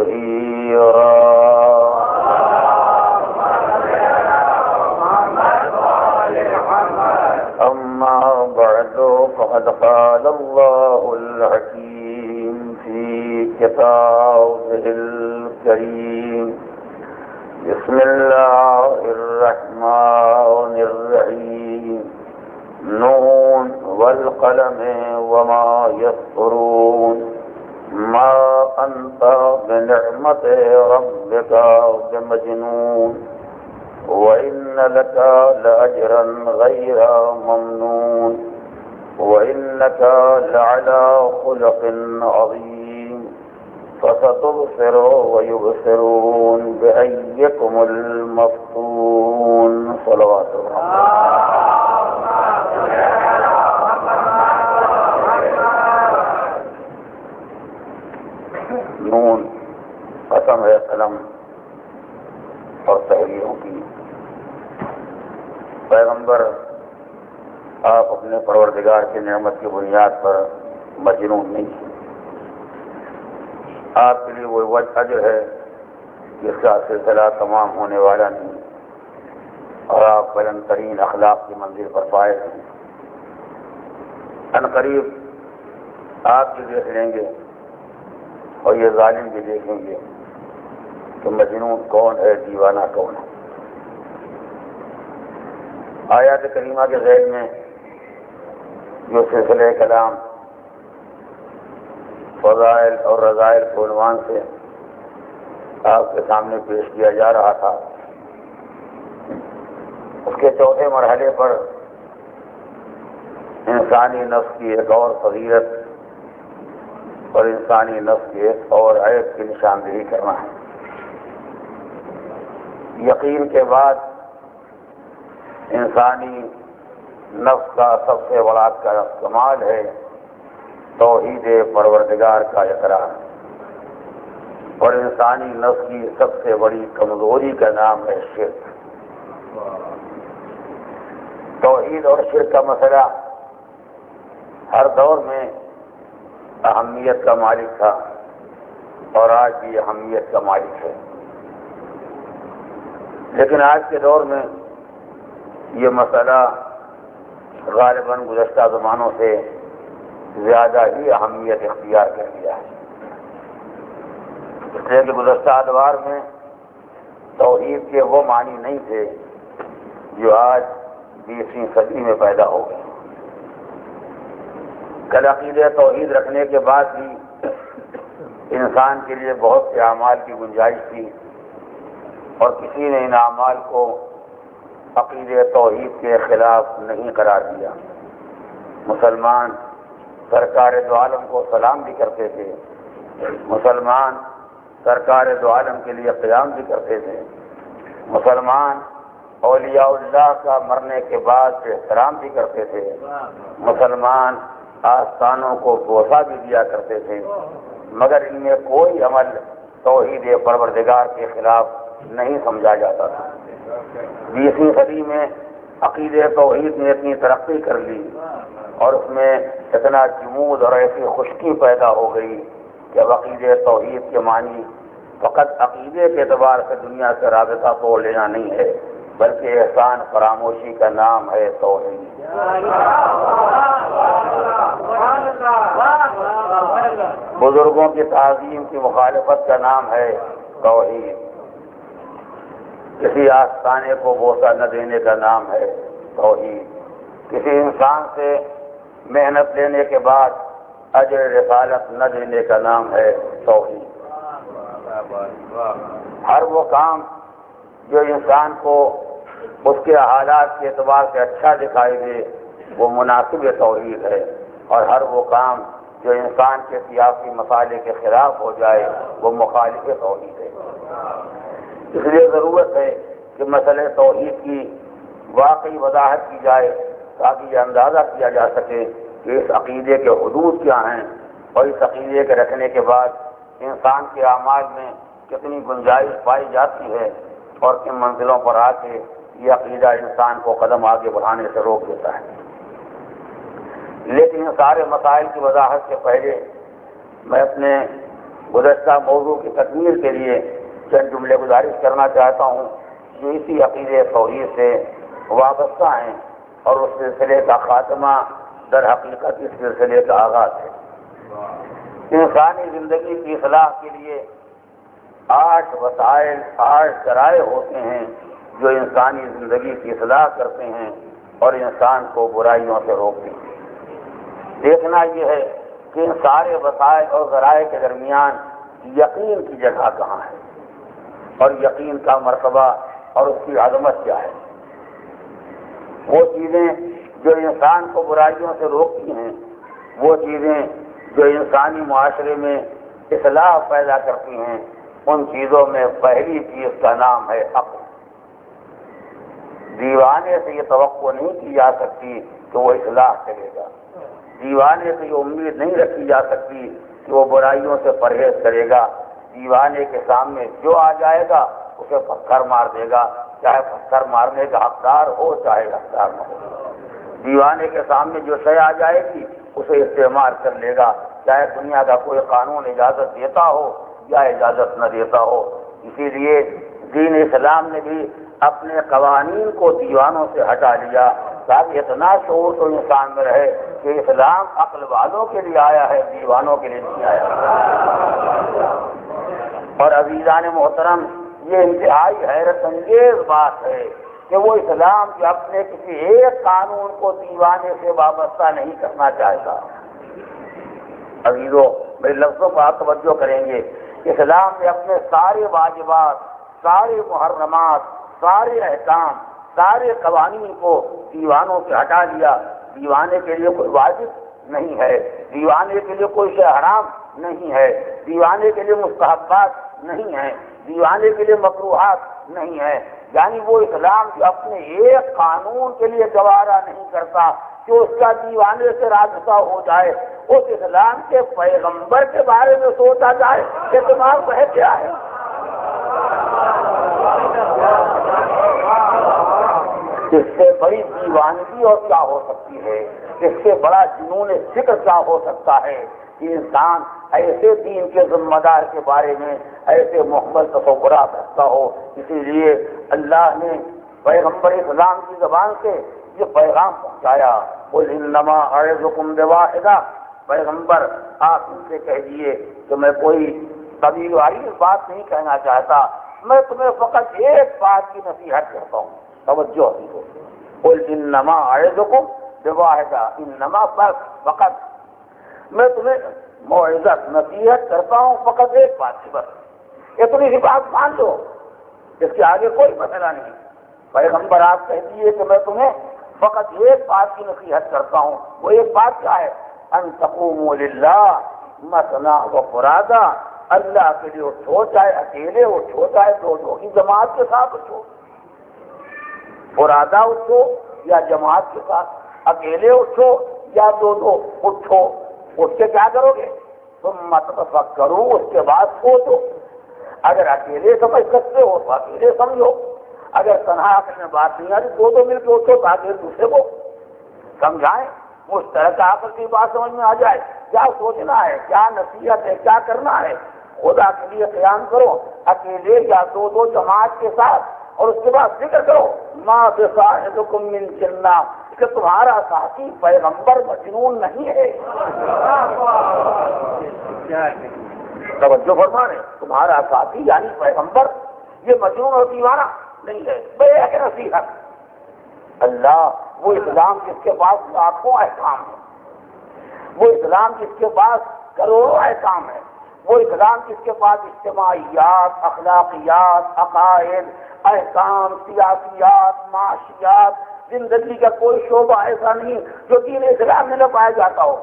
تطهيرا. أما بعد فقد قال الله الحكيم في كتابه الكريم: بسم الله الرحمن الرحيم. نون والقلم وما يسطرون. ما أنت بنعمة ربك بمجنون. وإن لك لأجرا غير ممنون. وإنك لعلى خلق عظيم. فستبصر ويبصرون بأيكم المفتون. صلوات الله. نون قسم ہے قلم اور تحریروں کی. پیغمبر آپ اپنے پروردگار کی نعمت کی بنیاد پر مجنون نہیں ہیں. آپ کے لیے وہ وجہ اجر ہے جس کا سلسلہ تمام ہونے والا نہیں، اور آپ بلند ترین اخلاق کی منزل پر فائز ہیں. عنقریب آپ بھی دیکھ لیں گے اور یہ ظالم بھی دیکھیں گے کہ مجنون کون ہے، دیوانہ کون ہے. آیات کریمہ کے ذیل میں جو سلسلہ کلام فضائل اور رذائل کے عنوان سے آپ کے سامنے پیش کیا جا رہا تھا، اس کے چوتھے مرحلے پر انسانی نفس کی ایک اور فضیلت اور انسانی نفس کی ایک اور عیب کی نشاندہی کرنا ہے. یقین کے بعد انسانی نفس کا سب سے بڑا کمال ہے توحید پروردگار کا اقرار، اور انسانی نفس کی سب سے بڑی کمزوری کا نام ہے شرک. توحید اور شرک کا مسئلہ ہر دور میں اہمیت کا مالک تھا اور آج بھی اہمیت کا مالک ہے، لیکن آج کے دور میں یہ مسئلہ غالباً گزشتہ زمانوں سے زیادہ ہی اہمیت اختیار کر لیا ہے. اس لیے کہ گزشتہ ادوار میں توحید کے وہ معنی نہیں تھے جو آج 20ویں صدی میں پیدا ہو گئے. کل عقیدہ توحید رکھنے کے بعد بھی انسان کے لیے بہت سے اعمال کی گنجائش تھی، اور کسی نے ان اعمال کو عقیدہ توحید کے خلاف نہیں قرار دیا. مسلمان سرکار دو عالم کو سلام بھی کرتے تھے، مسلمان سرکار دو عالم کے لیے قیام بھی کرتے تھے، مسلمان اولیاء اللہ کا مرنے کے بعد احترام بھی کرتے تھے، مسلمان آستانوں کو بوسہ بھی دیا کرتے تھے، مگر ان میں کوئی عمل توحید پروردگار کے خلاف نہیں سمجھا جاتا تھا. 20ویں صدی میں عقیدہ توحید نے اتنی ترقی کر لی اور اس میں اتنا جمود اور ایسی خشکی پیدا ہو گئی کہ اب عقیدہ توحید کے معنی فقط عقیدے کے اعتبار سے دنیا سے رابطہ توڑ لینا نہیں ہے، بلکہ احسان فراموشی کا نام ہے توحید. بزرگوں کی تعظیم کی مخالفت کا نام ہے توحید. کسی آستانے کو بوسہ نہ دینے کا نام ہے توحید. کسی انسان سے محنت لینے کے بعد اجر رسالت نہ دینے کا نام ہے توحید. ہر وہ کام جو انسان کو اس کے حالات کے اعتبار سے اچھا دکھائی دے وہ مناسب توحید ہے، اور ہر وہ کام جو انسان کے سیاسی مسائل کے خلاف ہو جائے وہ مخالف توحید ہے. اس لیے ضرورت ہے کہ مسئلہ توحید کی واقعی وضاحت کی جائے تاکہ یہ اندازہ کیا جا سکے کہ اس عقیدے کے حدود کیا ہیں، اور اس عقیدے کے رکھنے کے بعد انسان کے اعمال میں کتنی گنجائش پائی جاتی ہے، اور کن منزلوں پر آ کے یہ عقیدہ انسان کو قدم آگے بڑھانے سے روک دیتا ہے. لیکن ان سارے مسائل کی وضاحت سے پہلے میں اپنے گزشتہ موضوع کی تکمیل کے لیے چند جملے گزارش کرنا چاہتا ہوں جو اسی عقیدے توحید سے وابستہ ہیں اور اس سلسلے کا خاتمہ در حقیقت اس سلسلے کا آغاز ہے۔ انسانی زندگی کی اصلاح کے لیے 8 وسائل 8 ذرائع ہوتے ہیں جو انسانی زندگی کی اصلاح کرتے ہیں اور انسان کو برائیوں سے روکتے ہیں۔ دیکھنا یہ ہے کہ ان سارے وسائل اور ذرائع کے درمیان یقین کی جگہ کہاں ہے اور یقین کا مرتبہ اور اس کی عظمت کیا ہے۔ وہ چیزیں جو انسان کو برائیوں سے روکتی ہیں، وہ چیزیں جو انسانی معاشرے میں اصلاح پیدا کرتی ہیں، ان چیزوں میں پہلی چیز کا نام ہے عقل۔ دیوانے سے یہ توقع نہیں کی جا سکتی کہ وہ اصلاح کرے گا، دیوانے سے یہ امید نہیں رکھی جا سکتی کہ وہ برائیوں سے پرہیز کرے گا۔ دیوانے کے سامنے جو آ جائے گا اسے پتھر مار دے گا، چاہے پتھر مارنے کا حقدار ہو چاہے حقدار نہ ہو۔ دیوانے کے سامنے جو شے آ جائے گی اسے استعمال کر لے گا، چاہے دنیا کا کوئی قانون اجازت دیتا ہو یا اجازت نہ دیتا ہو۔ اسی لیے دین اسلام نے بھی اپنے قوانین کو دیوانوں سے ہٹا لیا تاکہ اتنا شعور تو انسان میں رہے کہ اسلام عقل والوں کے لیے آیا ہے، دیوانوں کے لیے نہیں آیا۔ اور عزیزان محترم، یہ انتہائی حیرت انگیز بات ہے کہ وہ اسلام کے اپنے کسی ایک قانون کو دیوانے سے وابستہ نہیں کرنا چاہتا۔ عزیزوں، میرے لفظوں کو آپ توجہ کریں گے، اسلام نے اپنے سارے واجبات، سارے محرمات، سارے احکام، سارے قوانین کو دیوانوں سے ہٹا لیا۔ دیوانے کے لیے کوئی واجب نہیں ہے، دیوانے کے لیے کوئی شے حرام نہیں ہے، دیوانے کے لیے مستحبات نہیں ہیں، دیوانے کے لیے مکروہات نہیں ہیں۔ یعنی وہ اسلام جو اپنے ایک قانون کے لیے گوارا نہیں کرتا کہ اس کا دیوانے سے رابطہ ہو جائے، اس اسلام کے پیغمبر کے بارے میں سوچا جائے کہ دماغ وہ کیا ہے۔ اس سے بڑی دیوانگی اور کیا ہو سکتی ہے، اس سے بڑا جنون فکر کیا ہو سکتا ہے کہ انسان ایسے دین کے ذمہ دار کے بارے میں ایسے محمل تصورات رکھتا ہو۔ اسی لیے اللہ نے پیغمبر اسلام کی زبان سے یہ پیغام پہنچایا، قل انما اعظکم بواحدہ، پیغمبر آپ ان سے کہہ دیے کہ میں کوئی طویل و عریض بات نہیں کہنا چاہتا، میں تمہیں فقط ایک بات کی نصیحت کرتا ہوں۔ توجہ ہو، قل انما اعظکم بواحدہ، انما فقط میں تمہیں موعظت نصیحت کرتا ہوں فقط ایک بات کی، بس اتنی سی بات مان لو، اس کے آگے کوئی مسئلہ نہیں۔ پیغمبر آپ کہہ دیے کہ میں تمہیں فقط ایک بات کی نصیحت کرتا ہوں، وہ ایک بات کیا ہے؟ ان تقوموا للہ مثنی و فرادی، اللہ کے لیے اٹھو، چاہے اکیلے اٹھو چاہے دو کی جماعت کے ساتھ اٹھو، فرادا اٹھو یا جماعت کے ساتھ، اکیلے اٹھو یا دو اٹھو۔ اٹھ کے کیا کرو گے؟ تم تفکروا، اس کے بعد سوچو۔ اگر اکیلے سمجھ سکتے ہو تو اکیلے سمجھو، اگر تنہا عقل میں بات نہیں آتی دو مل کے اٹھو تاکہ دوسرے کو سمجھائیں، مشترکہ عقل کی بات سمجھ میں آ جائے، کیا سوچنا ہے، کیا نصیحت ہے، کیا کرنا ہے۔ خدا کے لیے قیام کرو، اکیلے یا دو جماعت کے ساتھ، اور اس کے بعد ذکر کرو ما بصاحبکم من جنہ، کہ تمہارا ساتھی پیغمبر مجنون نہیں ہے۔ توجہ فرما رہے، تمہارا ساتھی یعنی پیغمبر یہ مجنون اور دیوانہ نہیں ہے، بے ایک نصیحت۔ اللہ وہ اسلام جس کے پاس لاکھوں احکام ہے، وہ اسلام جس کے پاس کروڑوں احکام ہے، وہ اسلام جس کے پاس اجتماعیات، اخلاقیات، عقائد، احکام، سیاسیات، معاشیات، زندگی کا کوئی شعبہ ایسا نہیں جو دین اسلام میں نہ پایا جاتا ہو۔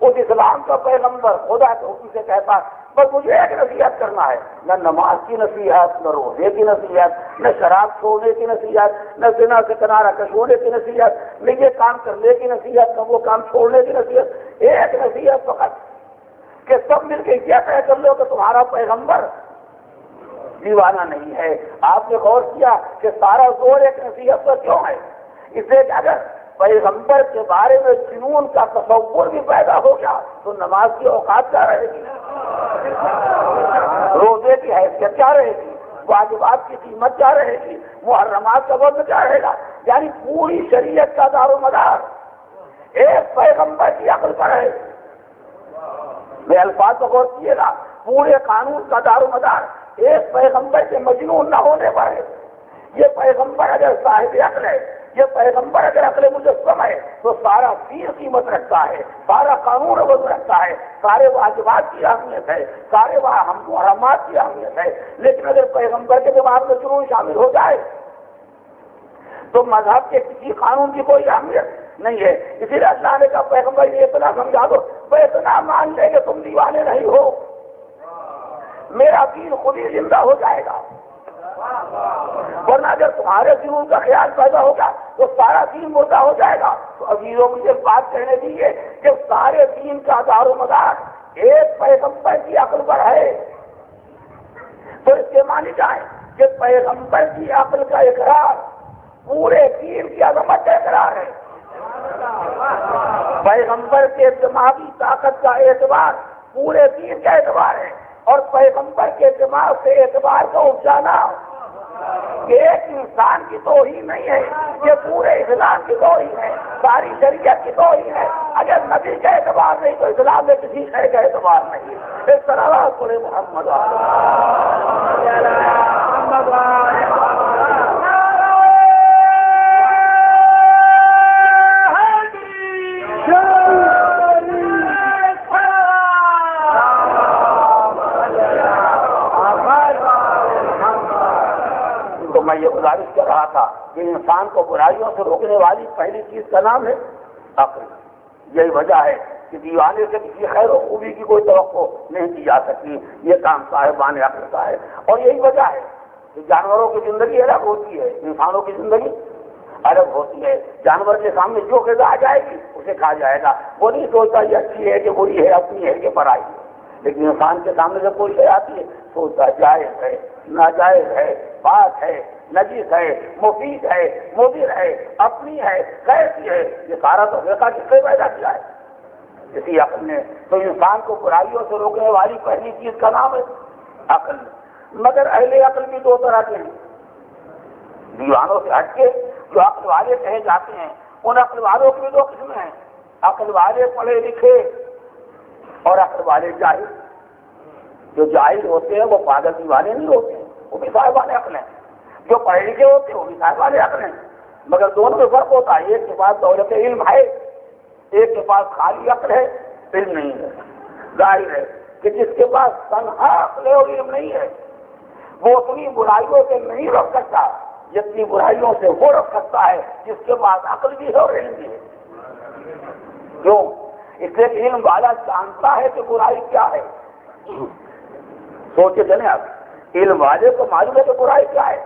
اس اسلام کا پیغمبر خدا کے حکم سے کہتا بس مجھے ایک نصیحت کرنا ہے، نہ نماز کی نصیحت، نہ روزے کی نصیحت، نہ شراب چھوڑنے کی نصیحت، نہ زنا سے کنارہ کش ہونے کی نصیحت، نہ یہ کام کرنے کی نصیحت، نہ وہ کام چھوڑنے کی نصیحت، ایک نصیحت فقط کہ سب مل کے یہ طے کر لو کہ تمہارا پیغمبر دیوانہ نہیں ہے۔ آپ نے غور کیا کہ سارا زور ایک نصیحت پر کیوں ہے؟ اس لیے کہ اگر پیغمبر کے بارے میں جنون کا تصور بھی پیدا ہو گیا تو نماز کی اوقات کیا رہے گی؟ روزے کی حیثیت کیا رہے گی؟ واجبات کی قیمت کیا رہے گی؟ محرمات کا وزن کیا رہے گا؟ یعنی پوری شریعت کا دار و مدار ایک پیغمبر کی عقل پر ہے. میں الفاظ کو غور کیے گا، پورے قانون کا دار و مدار ایک پیغمبر کے مجنون نہ ہونے پر ہے. یہ پیغمبر اگر صاحب عقل ہے، یہ پیغمبر اگر عقل مجسم ہے تو سارا دین قیمت رکھتا ہے، سارا قانون وزن رکھتا ہے، سارے واجبات کی اہمیت ہے، سارے محرمات کی اہمیت ہے. لیکن اگر پیغمبر کے دماغ میں جنون شامل ہو جائے تو مذہب کے کسی قانون کی کوئی اہمیت نہیں ہے. اسی لیے اللہ نے کہا پیغمبر یہ اتنا سمجھا دو، وہ اتنا مان لے کہ تم دیوانے نہیں ہو، میرا دین خود ہی زندہ ہو جائے گا. ورنہ اگر تمہارے جنون کا خیال پیدا ہوگا تو سارا دین مردہ ہو جائے گا. تو عزیزوں مجھے بات کہنے دیجیے کہ سارے دین کا دار و مدار ایک پیغمبر کی عقل پر ہے، تو اس کے معنی کیا ہے کہ پیغمبر کی عقل کا اقرار پورے دین کی عظمت کا اقرار ہے. پیغمبر کے دماغی طاقت کا اعتبار پورے دین کا اعتبار ہے، اور پیغمبر کے دماغ سے اعتبار کا اٹھ جانا ایک انسان کی توہین نہیں ہے، یہ پورے اسلام کی توہین ہے، ساری شریعت کی توہین ہے. اگر نبی کا اعتبار نہیں تو اسلام میں کسی شے کا اعتبار نہیں. اس طرح پورے محمد میں یہ گزارش کر رہا تھا کہ انسان کو برائیوں سے روکنے والی پہلی چیز کا نام ہے عقل. یہی وجہ ہے کہ دیوانے سے کسی خیر و خوبی کی کوئی توقع نہیں کی جا سکتی. یہ کام صاحبان عقل کا ہے. اور یہی وجہ ہے کہ جانوروں کی زندگی الگ ہوتی ہے، انسانوں کی زندگی الگ ہوتی ہے. جانور کے سامنے جو غذا آ جائے گی اسے کھا جائے گا، وہ نہیں سوچتا یہ اچھی ہے کہ بری ہے، اپنی ہے کہ پرائی ہے. لیکن انسان کے سامنے جب کوئی شے آتی ہے سوچتا جائز ہے، ناجائز ہے، پاک ہے، نجیس ہے، مفید ہے، مضر ہے، اپنی ہے، غیر کی ہے. یہ سارا تو فقہ کس سے پیدا کیا ہے؟ اسی عقل نے. تو انسان کو برائیوں سے روکنے والی پہلی چیز کا نام ہے عقل. مگر اہل عقل بھی دو طرح کے ہیں. دیوانوں سے ہٹ کے جو عقل والے کہے جاتے ہیں ان عقل والوں کی بھی دو قسمیں ہیں. عقل والے پڑھے لکھے اور عقل والے جاہل. جو جاہل ہوتے ہیں وہ پاگل دیوانے نہیں ہوتے ہیں، وہ بھی صاحبان عقل ہیں. جو پڑھے لکھے ہوتے ہیں وہ بھی صاحبان عقل ہیں. مگر دونوں میں فرق ہوتا ہے، ایک کے پاس دولت علم ہے، ایک کے پاس خالی عقل ہے، علم نہیں ہے. ظاہر ہے کہ جس کے پاس تنہا عقل اور علم نہیں ہے وہ اتنی برائیوں سے نہیں رک سکتا جتنی برائیوں سے وہ رک سکتا ہے جس کے پاس عقل بھی ہے اور علم بھی ہے. کیوں؟ اس لیے علم والا جانتا ہے کہ برائی کیا ہے. سوچے چلیں آپ، علم والے کو معلوم ہے کہ برائی کیا ہے،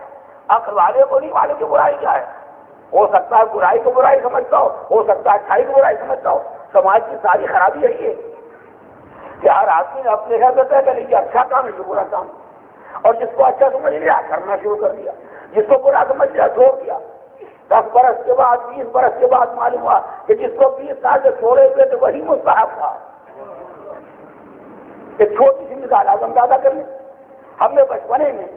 عقل والے کو نہیں معلوم کہ برائی کیا ہے. ہو سکتا ہے برائی کو برائی سمجھتا ہو سکتا ہے اچھائی کو برائی سمجھتا ہو. سماج کی ساری خرابی یہی ہے کہ ہر آدمی نے اپنے گھر میں طے کر لیا اچھا کام ہے جو برا کام، اور جس کو اچھا سمجھ لیا کرنا شروع کر دیا، جس کو برا سمجھ لیا چھوڑ دیا. 10 برس کے بعد 20 برس کے بعد معلوم ہوا کہ جس کو 20 سال سے چھوڑے ہوئے تھے وہی مستحب تھا. ایک چھوٹی سی مثال اعظم دادا کر لیں. ہم نے بچپنے میں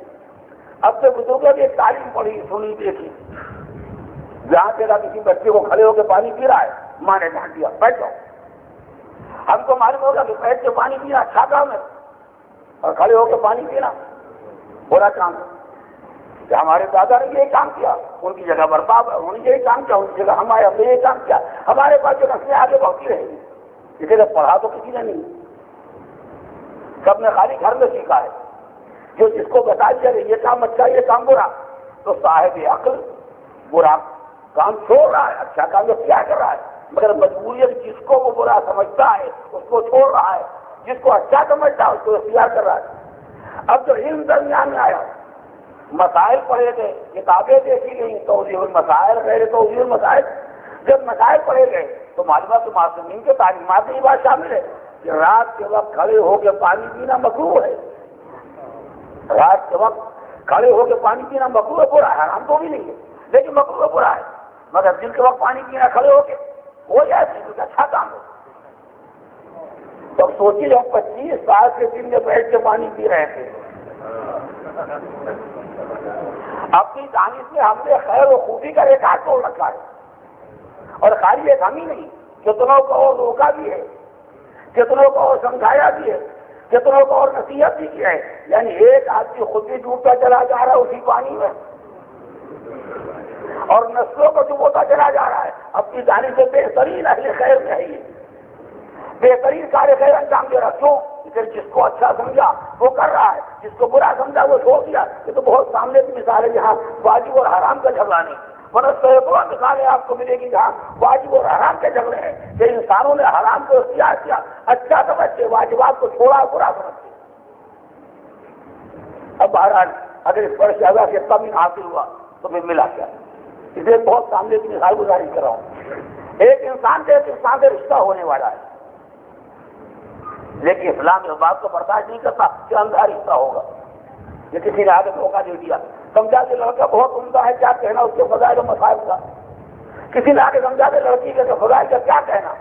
اپنے بزرگوں کی ایک تعلیم پڑھی سنی دیکھی. جہاں تیرا کسی بچے کو کھڑے ہو کے پانی پی رہا ہے ماں نے ڈانٹ دیا بیٹھ جاؤ. ہم کو معلوم ہوگا کہ بیٹھ کے پانی پینا اچھا کام ہے اور کھڑے ہو کے پانی پینا برا کام ہے. کہ ہمارے دادا نے یہی کام کیا، ان کی جگہ برباد انہوں نے یہی کام کیا، ان کی جگہ ہمارے ہم نے یہی کام کیا. ہمارے پاس جو نسلیں آگے بڑھتی رہے گی. اسے جب پڑھا تو کسی نے نہیں، سب نے خالی گھر میں سیکھا ہے. جو جس کو بتا دیا کہ یہ کام اچھا یہ کام برا، تو صاحب عقل برا کام چھوڑ رہا ہے، اچھا کام جو کیا کر رہا ہے. مگر مجبوریت جس کو وہ برا سمجھتا ہے اس کو چھوڑ رہا ہے، جس کو اچھا سمجھتا ہے اس کو اختیار کر رہا ہے. اب جو علم درمیان میں آیا، مسائل پڑھے گئے، کتابیں دیکھی گئی، توضیح المسائل غیر توضیح المسائل. جب مسائل پڑھے گئے تو معلومات معصومین کے تعلیمات میں یہ بات شامل ہے کہ رات کے وقت کھڑے ہو کے پانی پینا مکروہ ہے. رات کے وقت کھڑے ہو کے پانی پینا مکروہ برا ہے، حرام تو بھی نہیں ہے لیکن مکروہ برا ہے. مگر دن کے وقت پانی پینا کھڑے ہو کے ہو جائے تو اچھا کام ہے. تو اب سوچیے جب 25 سال سے دن میں بیٹھ کے پانی پی رہے تھے، اپنی دانش میں ہم نے خیر و خوبی کا ریکارڈ توڑ رکھا ہے، اور خالی ایک ہم ہی نہیں، کتنوں کو اور روکا بھی ہے، کتنوں کو اور سمجھایا بھی ہے، کتنوں کو اور نصیحت بھی کی ہے، یعنی ایک آدمی خود بھی ڈوبتا چلا جا رہا ہے اسی پانی میں، اور نسلوں کو ڈبوتا چلا جا رہا ہے۔ اپنی جانب سے بہترین اہل خیر میں ہے، یہ بہترین کار خیر انجام دے رہا، کیوں؟ پھر جس کو اچھا سمجھا وہ کر رہا ہے، جس کو برا سمجھا وہ چھوڑ دیا۔ یہ تو بہت سامنے کی مثال ہے جہاں واجب اور حرام کا جھگڑا نہیں، ورنہ سینکڑوں مثالیں آپ کو ملے گی جہاں واجب اور حرام کے جھگڑے ہیں، کہ انسانوں نے حرام کو اختیار کیا، اچھا سمجھتے واجبات کو چھوڑا، برا سمجھتے۔ اب بہرحال اگر اس پر شہزا سے کمی حاصل ہوا تو پھر ملا کیا؟ اسے بہت سامنے کی مثال گزاری کر رہا ہوں۔ ایک انسان سے ایک انسان سے رشتہ ہونے والا ہے، لیکن اسلام اس بات کو برداشت نہیں کرتا کہ اندھا رشتہ ہوگا۔ یہ کسی نے آگے موقع دے دیا، سمجھا کہ لڑکا بہت عمدہ ہے، کیا کہنا اس کے فضائل و مصائب کا، کسی نے آگے سمجھا کہ لڑکی کے فضائل کا کیا کہنا،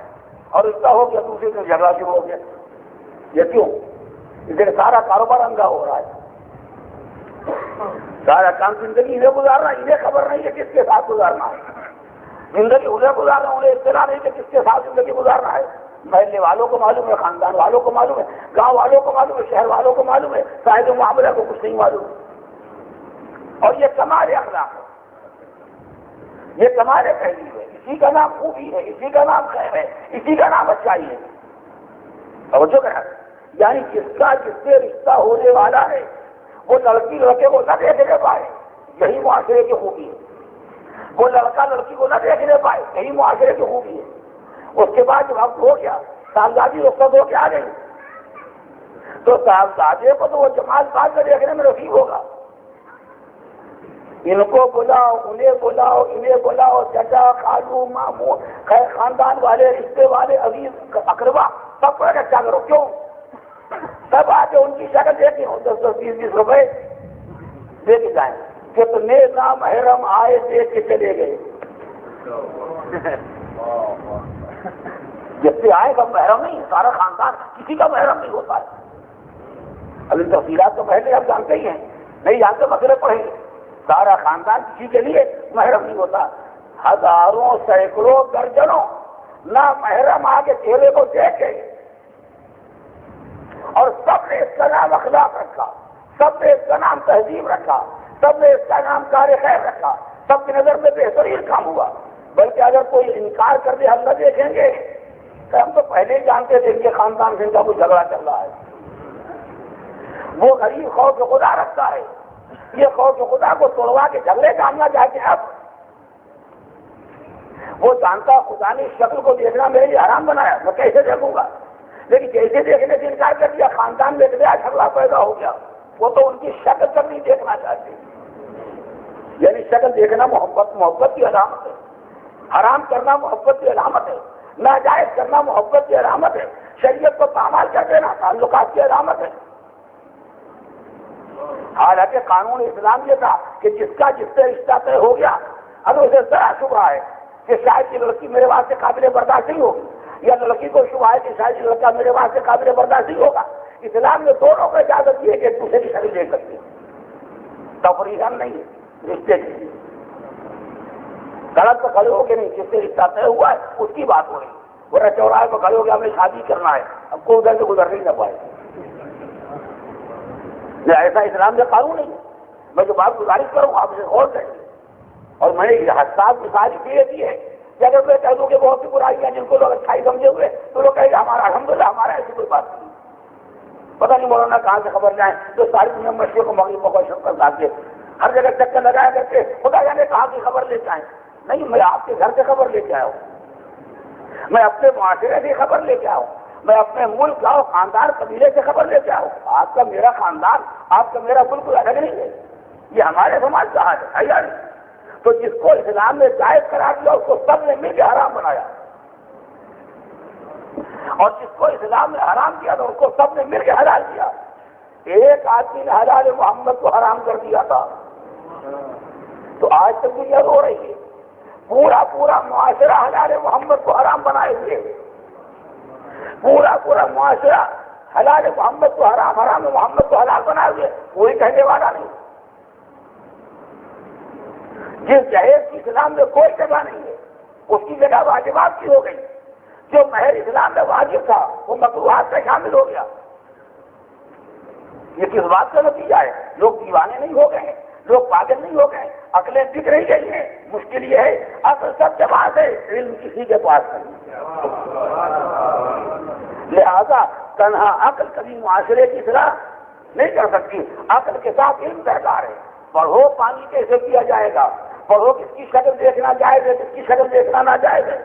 اور رشتہ ہو گیا، دوسرے سے جھگڑا شروع ہو گیا۔ یہ کیوں؟ اسے سارا کاروبار اندھا ہو رہا ہے، سارا کام زندگی انہیں گزارنا، انہیں خبر نہیں ہے کس کے ساتھ گزارنا ہے، زندگی انہیں گزارنا، انہیں اطلاع نہیں کہ کس کے ساتھ زندگی گزارنا ہے۔ محلے والوں کو معلوم ہے، خاندان والوں کو معلوم ہے، گاؤں والوں کو معلوم ہے، شہر والوں کو معلوم ہے، صاحب معاملہ کو کچھ نہیں معلوم ہے۔ اور یہ کمال اخلاق ہے، یہ کمال تہذیب ہے، اسی کا نام خوبی ہے، اسی کا نام خیر ہے، اسی کا نام اچھائی ہے۔ توجہ کرنا، یعنی جس کا جس سے رشتہ ہونے والا ہے وہ لڑکی لڑکے کو نہ دیکھنے پائے، یہی معاشرے کی خوبی ہے۔ وہ لڑکا لڑکی کو نہ دیکھنے پائے، یہی معاشرے کی خوبی ہے۔ اس کے بعد جب وقت ہو گیا، صاحبزادی رخصت ہو کے آ گئی، تو صاحبزادے کو تو وہ جمال بعد میں دیکھنے میں نصیب ہوگا۔ ان کو بلاؤ، انہیں بلاؤ، انہیں بلاؤ، چچا، خالو، ماموں، خاندان والے، رشتے والے، عزیز، اقربا، سب کو اکٹھا کرو۔ کیوں؟ سب آ کے ان کی شکل دیکھیں، 10-10 20-20 روپئے دے کے جائیں۔ کتنے نامحرم آئے دیکھ کے چلے گئے، جب سے آئے سب محرم نہیں، سارا خاندان کسی کا محرم نہیں ہوتا ہے۔ اب ان تفصیلات تو پہلے آپ جانتے ہی ہیں، نہیں جانتے مسئلے پڑھیں گے۔ سارا خاندان کسی کے لیے محرم نہیں ہوتا، ہزاروں، سینکڑوں، درجنوں نامحرم آگے چہرے کو دیکھے، اور سب نے اس کا نام اخلاق رکھا، سب نے اس کا نام تہذیب رکھا، سب نے اس کا نام کار خیر رکھا، سب کی نظر میں بہترین کام ہوا۔ بلکہ اگر کوئی انکار کر دے ہم نہ دیکھیں گے، کہ ہم تو پہلے ہی جانتے تھے کہ خاندان سے ان کا کوئی جھگڑا چل رہا ہے۔ وہ غریب خوف خدا رکھتا ہے، یہ خوف خدا کو توڑوا کے جھگڑے جاننا چاہتے ہیں۔ اب وہ جانتا خدا نے شکل کو دیکھنا میرے لیے حرام بنایا، میں کیسے دیکھوں گا؟ لیکن جیسے دیکھنے سے انکار کر دیا، خاندان میں نیا جھگڑا پیدا ہو گیا۔ وہ تو ان کی شکل تک نہیں دیکھنا چاہتے، یعنی شکل دیکھنا محبت کی علامت ہے، حرام کرنا محبت کی علامت ہے، ناجائز کرنا محبت کی علامت ہے، شریعت کو پامال کر دینا تعلقات کی علامت ہے۔ حالانکہ قانون اسلام یہ تھا کہ جس کا جس سے رشتہ طے ہو گیا، اگر اسے ذرا شبہ ہے کہ شاید یہ لڑکی میرے واسطے قابل برداشت نہیں ہوگی، یا لڑکی کو شبہ ہے کہ شاید یہ لڑکا میرے واسطے قابل برداشت نہیں ہوگا، اسلام نے دونوں کو اجازت دی ہے کہ ایک دوسرے کی شکل دیکھ سکتے ہیں، تفریحاً نہیں ہے، رشتے کے لیے غلط پہ کھڑے ہو کے نہیں، جس سے رشتہ طے ہوا ہے اس کی بات ہو رہی، ورنہ چوراہے پہ کھڑے ہو کے ہم نے شادی کرنا ہے، اب کوئی ادھر سے گزر نہیں نہ پائے، ایسا اسلام میں قانون نہیں ہے۔ میں جو بات گزارش کروں آپ اسے غور کریں، اور میں نے یہ حساس مثال اس لیے دی ہے کہ اگر میں کہہ دوں کہ بہت سی برائیاں جن کو لوگ اچھائی سمجھے ہوئے تو لوگ کہیں گے ہمارا الحمدللہ ہمارا ایسی کوئی بات نہیں، پتہ نہیں مولانا کہاں سے خبر جائیں تو ساری دنیا مشرق و مغرب کو کوشش کر لا کے ہر جگہ چکر لگایا کرتے خدا جانے کہاں کی خبر لے کے آئیں۔ نہیں، میں آپ کے گھر سے خبر لے کے آیا ہوں، میں اپنے معاشرے سے خبر لے کے آیا ہوں، میں اپنے ملک گاؤں خاندان قبیلے سے خبر لے کے آیا ہوں۔ آپ کا میرا خاندان، آپ کا میرا ملک الگ نہیں ہے، یہ ہمارے سماج کا حال ہے یا نہیں؟ تو جس کو اسلام نے جائز قرار دیا اس کو سب نے مل کے حرام بنایا، اور جس کو اسلام نے حرام کیا تو اس کو سب نے مل کے حلال کیا۔ ایک آدمی نے حلال محمد کو حرام کر دیا تھا تو آج تک دنیا رو رہی ہے، پورا معاشرہ حلال محمد کو حرام بنائے ہوئے، پورا معاشرہ حلال محمد کو حرام، حرام محمد کو حلال بنا ہوئے، کوئی کہنے والا نہیں۔ جس جہیز کی اسلام میں کوئی جگہ نہیں ہے اس کی جگہ واجبات کی ہو گئی۔ جو مہر اسلام میں واجب تھا وہ مکروہات میں شامل ہو گیا۔ یہ کس بات کا نتیجہ ہے؟ لوگ دیوانے نہیں ہو گئے ہیں، لوگ پاگل نہیں ہو گئے ہیں، عقلیں بک نہیں گئی ہیں۔ مشکل یہ ہے عقل سب کے پاس ہے، علم کسی کے پاس نہیں۔ لہذا تنہا عقل کبھی معاشرے کی اصلاح نہیں کر سکتی، عقل کے ساتھ علم درکار ہے۔ پڑھو پانی کیسے پیا جائے گا، پڑھو کس کی شکل دیکھنا جائز ہے، کس کی شکل دیکھنا ناجائز ہے،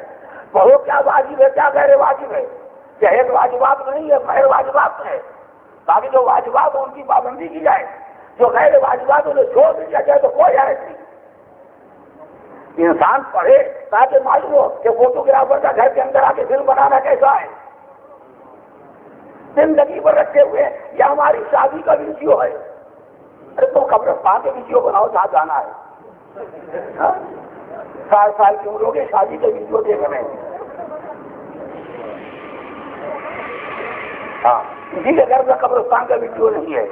پڑھو کیا واجب ہے کیا غیر واجب ہے۔ جہیز واجبات نہیں ہے، مہر واجبات ہے، تاکہ جو واجبات ان کی پابندی کی جائے، جو غیر واجبات انہیں چھوڑ دیا جائے تو کوئی حرج نہیں۔ انسان پڑھے تاکہ معلوم ہو کہ فوٹوگرافر کا گھر کے اندر آ کے فلم بنانا کیسا ہے، زندگی پر رکھے ہوئے یا ہماری شادی کا ویڈیو ہے۔ ارے تم قبرستان کے ویڈیو بناؤ جہاں جانا ہے، 60 سال کی عمر ہو گئی شادی کے ویڈیو دیکھ رہے ہیں۔ ہاں کسی کے گھر میں قبرستان کا ویڈیو نہیں ہے،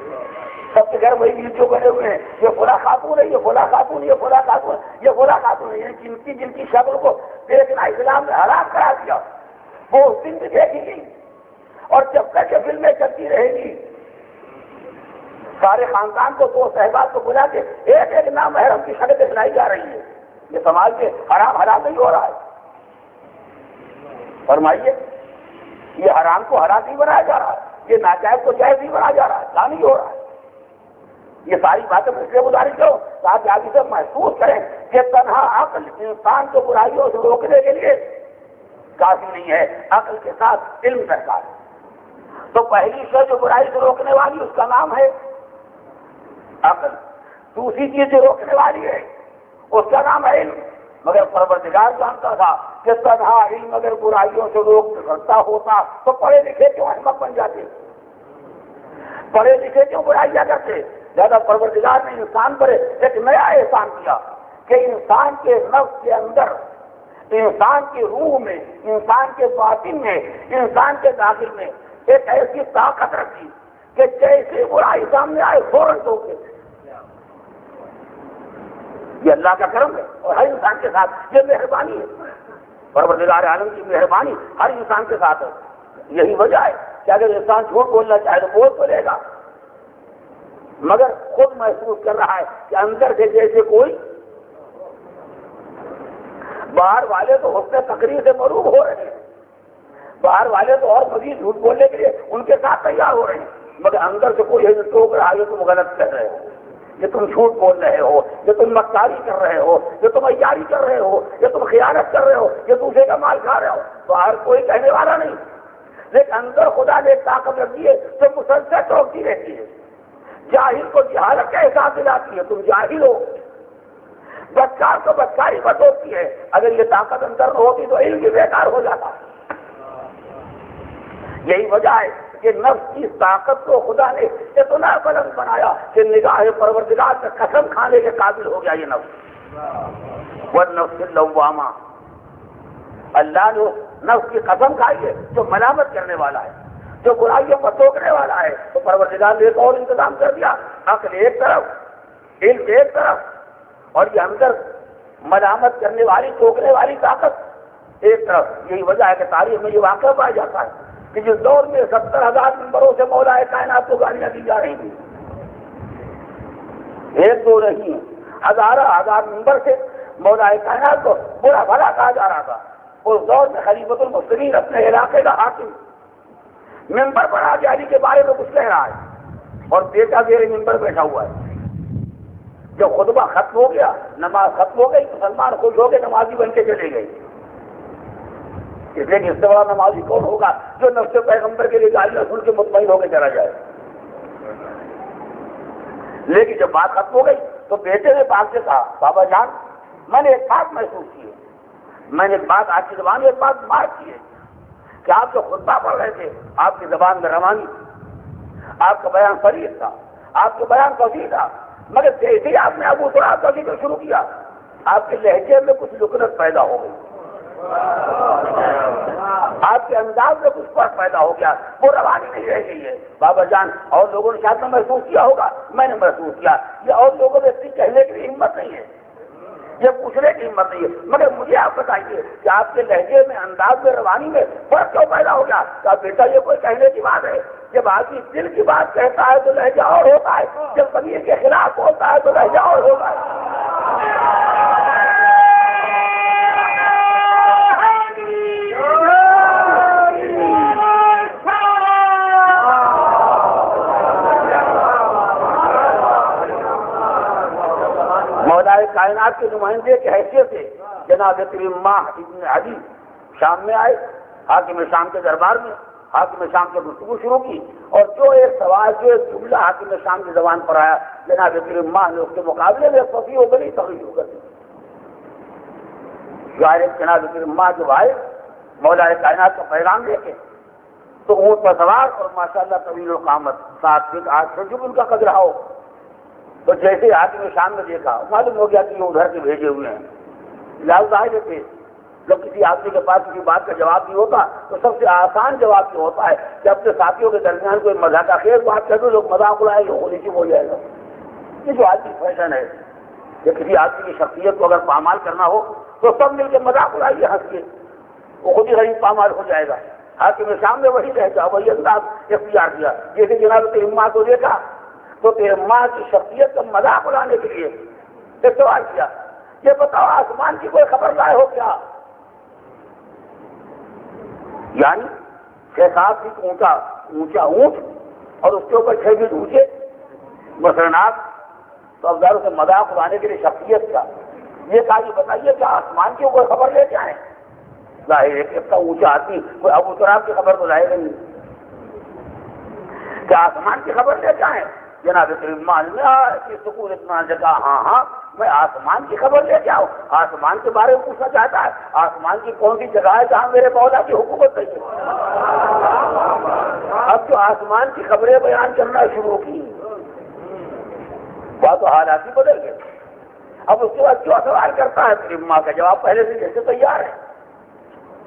سب کے گھر وہی ویڈیو بنے ہوئے ہیں، یہ فلاں خاتون ہے، یہ فلاں خاتون، یہ فلاں خاتون، یہ فلاں خاتون ہے، جن کی شکل کو دیکھنا اسلام نے حرام کرا دیا، وہ اس دن بھی دیکھی گئی۔ اور جب تک یہ فلمیں چلتی رہے گی سارے خاندان کو دوست احباب کو بلا کے ایک ایک نام محرم کی شکل دکھلائی جا رہی ہے۔ یہ سماج کے حرام حلال نہیں ہو رہا ہے؟ فرمائیے، یہ حرام کو حلال نہیں بنایا جا رہا ہے، یہ ناجائز کو جائز نہیں بنایا جا رہا ہے، کیا نہیں ہو رہا ہے؟ یہ ساری باتیں میں اس لیے گزارش کروں تاکہ آپ اسے محسوس کریں کہ تنہا عقل انسان کو برائیوں سے روکنے کے لیے کافی نہیں ہے، عقل کے ساتھ علم درکار ہے۔ تو پہلی شے جو برائی سے روکنے والی اس کا نام ہے عقل، دوسری چیز جو روکنے والی ہے اس کا نام ہے علم۔ مگر پروردگار جانتا تھا کہ تنہا علم اگر برائیوں سے روک سکتا ہوتا تو پڑھے لکھے کیوں احمق بن جاتے، پڑھے لکھے کیوں برائیاں کرتے؟ زیادہ پروردگار نے انسان پر ایک نیا احسان کیا کہ انسان کے نفس کے اندر، انسان کی روح میں، انسان کے باطن میں، انسان کے داخل میں ایک ایسی طاقت رکھی کہ جیسے برائی سامنے آئے فوراً ٹوکے۔ یہ اللہ کا کرم ہے اور ہر انسان کے ساتھ یہ مہربانی ہے، پروردگار عالم کی مہربانی ہر انسان کے ساتھ ہے۔ یہی وجہ ہے کہ اگر انسان جھوٹ بولنا چاہے تو بول تو لے گا، مگر خود محسوس کر رہا ہے کہ اندر سے جیسے کوئی، باہر والے تو حسن تقریر سے مروب ہو رہے ہیں، باہر والے تو اور مزید جھوٹ بولنے کے لیے ان کے ساتھ تیار ہو رہے ہیں، مگر اندر سے کوئی ہے ٹوک رہا ہے یہ تم غلط کر رہے ہو، یہ تم جھوٹ بول رہے ہو، یہ تم مکاری کر رہے ہو، یہ تم عیاری کر رہے ہو، یہ تم خیانت کر رہے ہو، یہ دوسرے کا مال کھا رہے ہو۔ باہر کوئی کہنے والا نہیں، لیکن اندر خدا نے ایک طاقت رکھی ہے جو مسلسل ٹوکتی رہتی ہے، جاہل کو جہالت کا احساس دلاتی ہے، تم جاہل ہو، بدکار کو بدکاری بتوتی ہے۔ اگر یہ طاقت اندر نہ ہوتی تو علم بھی بیکار ہو جاتا۔ یہی وجہ ہے کہ نفس کی طاقت کو خدا نے اتنا بلند بنایا کہ نگاہ پروردگار سے قسم کھانے کے قابل ہو گیا یہ نفس۔ والنفس اللوامہ، اللہ نے نفس کی قسم کھائی ہے جو ملامت کرنے والا ہے، جو برائیوں کو ٹوکنے والا ہے، تو پروردگار نے ایک اور انتظام کر دیا، عقل ایک طرف، علم ایک طرف، اور یہ اندر ملامت کرنے والی ٹوکنے والی طاقت ایک طرف۔ یہی وجہ ہے کہ تاریخ میں یہ واقعہ پایا جاتا ہے کہ جس دور میں 70,000 ممبروں سے مولا کائنات کو گالیاں دی جا رہی تھی، ایک دو نہیں، ہزار ممبر سے مولا کائنات کو برا بھلا کہا جا رہا تھا۔ اس دور میں خلیفۃ المسلمین اپنے علاقے کا حاکم ممبر پر آ کے علی کے بارے میں کچھ کہہ رہا ہے اور بیٹا میرے ممبر بیٹھا ہوا ہے۔ جب خطبہ ختم ہو گیا، نماز ختم ہو گئی، مسلمان خوش ہو کے نمازی بن کے چلے گئے، اس لیے کہ اس سے بڑا نمازی کون ہوگا جو نفس پیغمبر کے لیے گالیاں سن کے مطمئن ہو کے چلا جائے۔ لیکن جب بات ختم ہو گئی تو بیٹے نے باپ سے کہا، بابا جان میں نے ایک بات محسوس کی ہے، میں نے ایک بات آپ کی زبان میں ایک بات مارک کی ہے کہ آپ جو خطبہ پڑھ رہے تھے آپ کی زبان میں روانی، آپ کا بیان صریح تھا، آپ کا بیان فصیح تھا، مگر جیسے ہی آپ نے ابو سرعہ کا ذکر شروع کیا آپ کے لہجے میں کچھ لکنت پیدا ہو گئی۔ آپ کے انداز میں کچھ فرق پیدا ہو گیا، وہ روانی نہیں رہ گئی ہے۔ بابا جان اور لوگوں نے شاید محسوس کیا ہوگا، میں نے محسوس کیا، یہ اور لوگوں نے اتنی کہنے کی ہمت نہیں ہے، یہ پوچھنے کی ہمت نہیں ہے، مگر مجھے آپ بتائیے کہ آپ کے لہجے میں، انداز میں، روانی میں فرق کیوں پیدا ہو گیا؟ کہ بیٹا یہ کوئی کہنے کی بات ہے، جب آدمی دل کی بات کہتا ہے تو لہجہ اور ہوتا ہے، جب ضمیر کے خلاف ہوتا ہے تو لہجہ اور ہوتا ہے۔ مولا کائنات کے نمائندے کی حیثیت سے جناب کریم ماہ ابن علی شام میں آئے، حاکم شام کے دربار میں حاکم شام سے گفتگو شروع کی، اور جو ایک سوال، جو ایک جملہ حاکم شام کی زبان پر آیا، جناب کریم ماہ نے اس کے مقابلے میں فصیح ہو کر تقریر شروع کر دی۔ ظاہر جناب کریم ماہ جو آئے مولا کائنات کا پیغام لے کے، تو اونٹ پر سوار اور ماشاءاللہ طویل القامت، 7 فٹ 8 فٹ جو بھی ان کا قد رہا ہو، تو جیسے حاکم شام نے دیکھا معلوم ہو گیا کہ یہ ادھر کے بھیجے ہوئے ہیں۔ لہٰذا ظاہر تھے جب کسی آدمی کے پاس کسی بات کا جواب نہیں ہوتا تو سب سے آسان جواب یہ ہوتا ہے کہ اپنے ساتھیوں کے درمیان کوئی مزاح کا خیر بات کر دو، لوگ مذاق اڑائے گا، وہ نیچے ہو جائے گا۔ یہ جو آج کی فیشن ہے کہ کسی آدمی کی شخصیت کو اگر پامال کرنا ہو تو سب مل کے مذاق اڑائیے، ہنس کے، وہ خود ہی غریب پامال ہو جائے گا۔ حاکم شام نے وہی رہتا، وہی انداز اختیار کیا۔ جیسے جناب تیمہ کو دیکھا تو تیمہ کی شخصیت کا مذاق اڑانے کے لیے ایک سوال کیا، یہ بتاؤ آسمان کی کوئی خبر لائے ہو کیا؟ یعنی 6-7 فٹ اونچا اونٹ اور اس کے اوپر 6 فٹ اونچے مسرنات، تو افزاروں سے مذاق اڑانے کے لیے شخصیت کا یہ کہا کہ بتائیے کیا آسمان کی کوئی خبر لے کے آئے؟ ظاہر ہے کہ اتنا اونچا آدمی کوئی ابو تراب کی خبر تو لائے گا نہیں، کیا آسمان کی خبر لے کے آئے؟ جناب کریم نے سکون اطمینان سے کہا ہاں میں آسمان کی خبر لے کے آؤں۔ آسمان کے بارے میں پوچھنا چاہتا ہے، آسمان کی کون سی جگہ ہے جہاں میرے مولا کی حکومت نہیں ہے؟ اب جو آسمان کی خبریں بیان کرنا شروع کی، وہ تو حالات ہی بدل گئے۔ اب اس کے بعد کیوں سوال کرتا ہے؟ کریم ماں کا جواب پہلے سے جیسے تیار ہے۔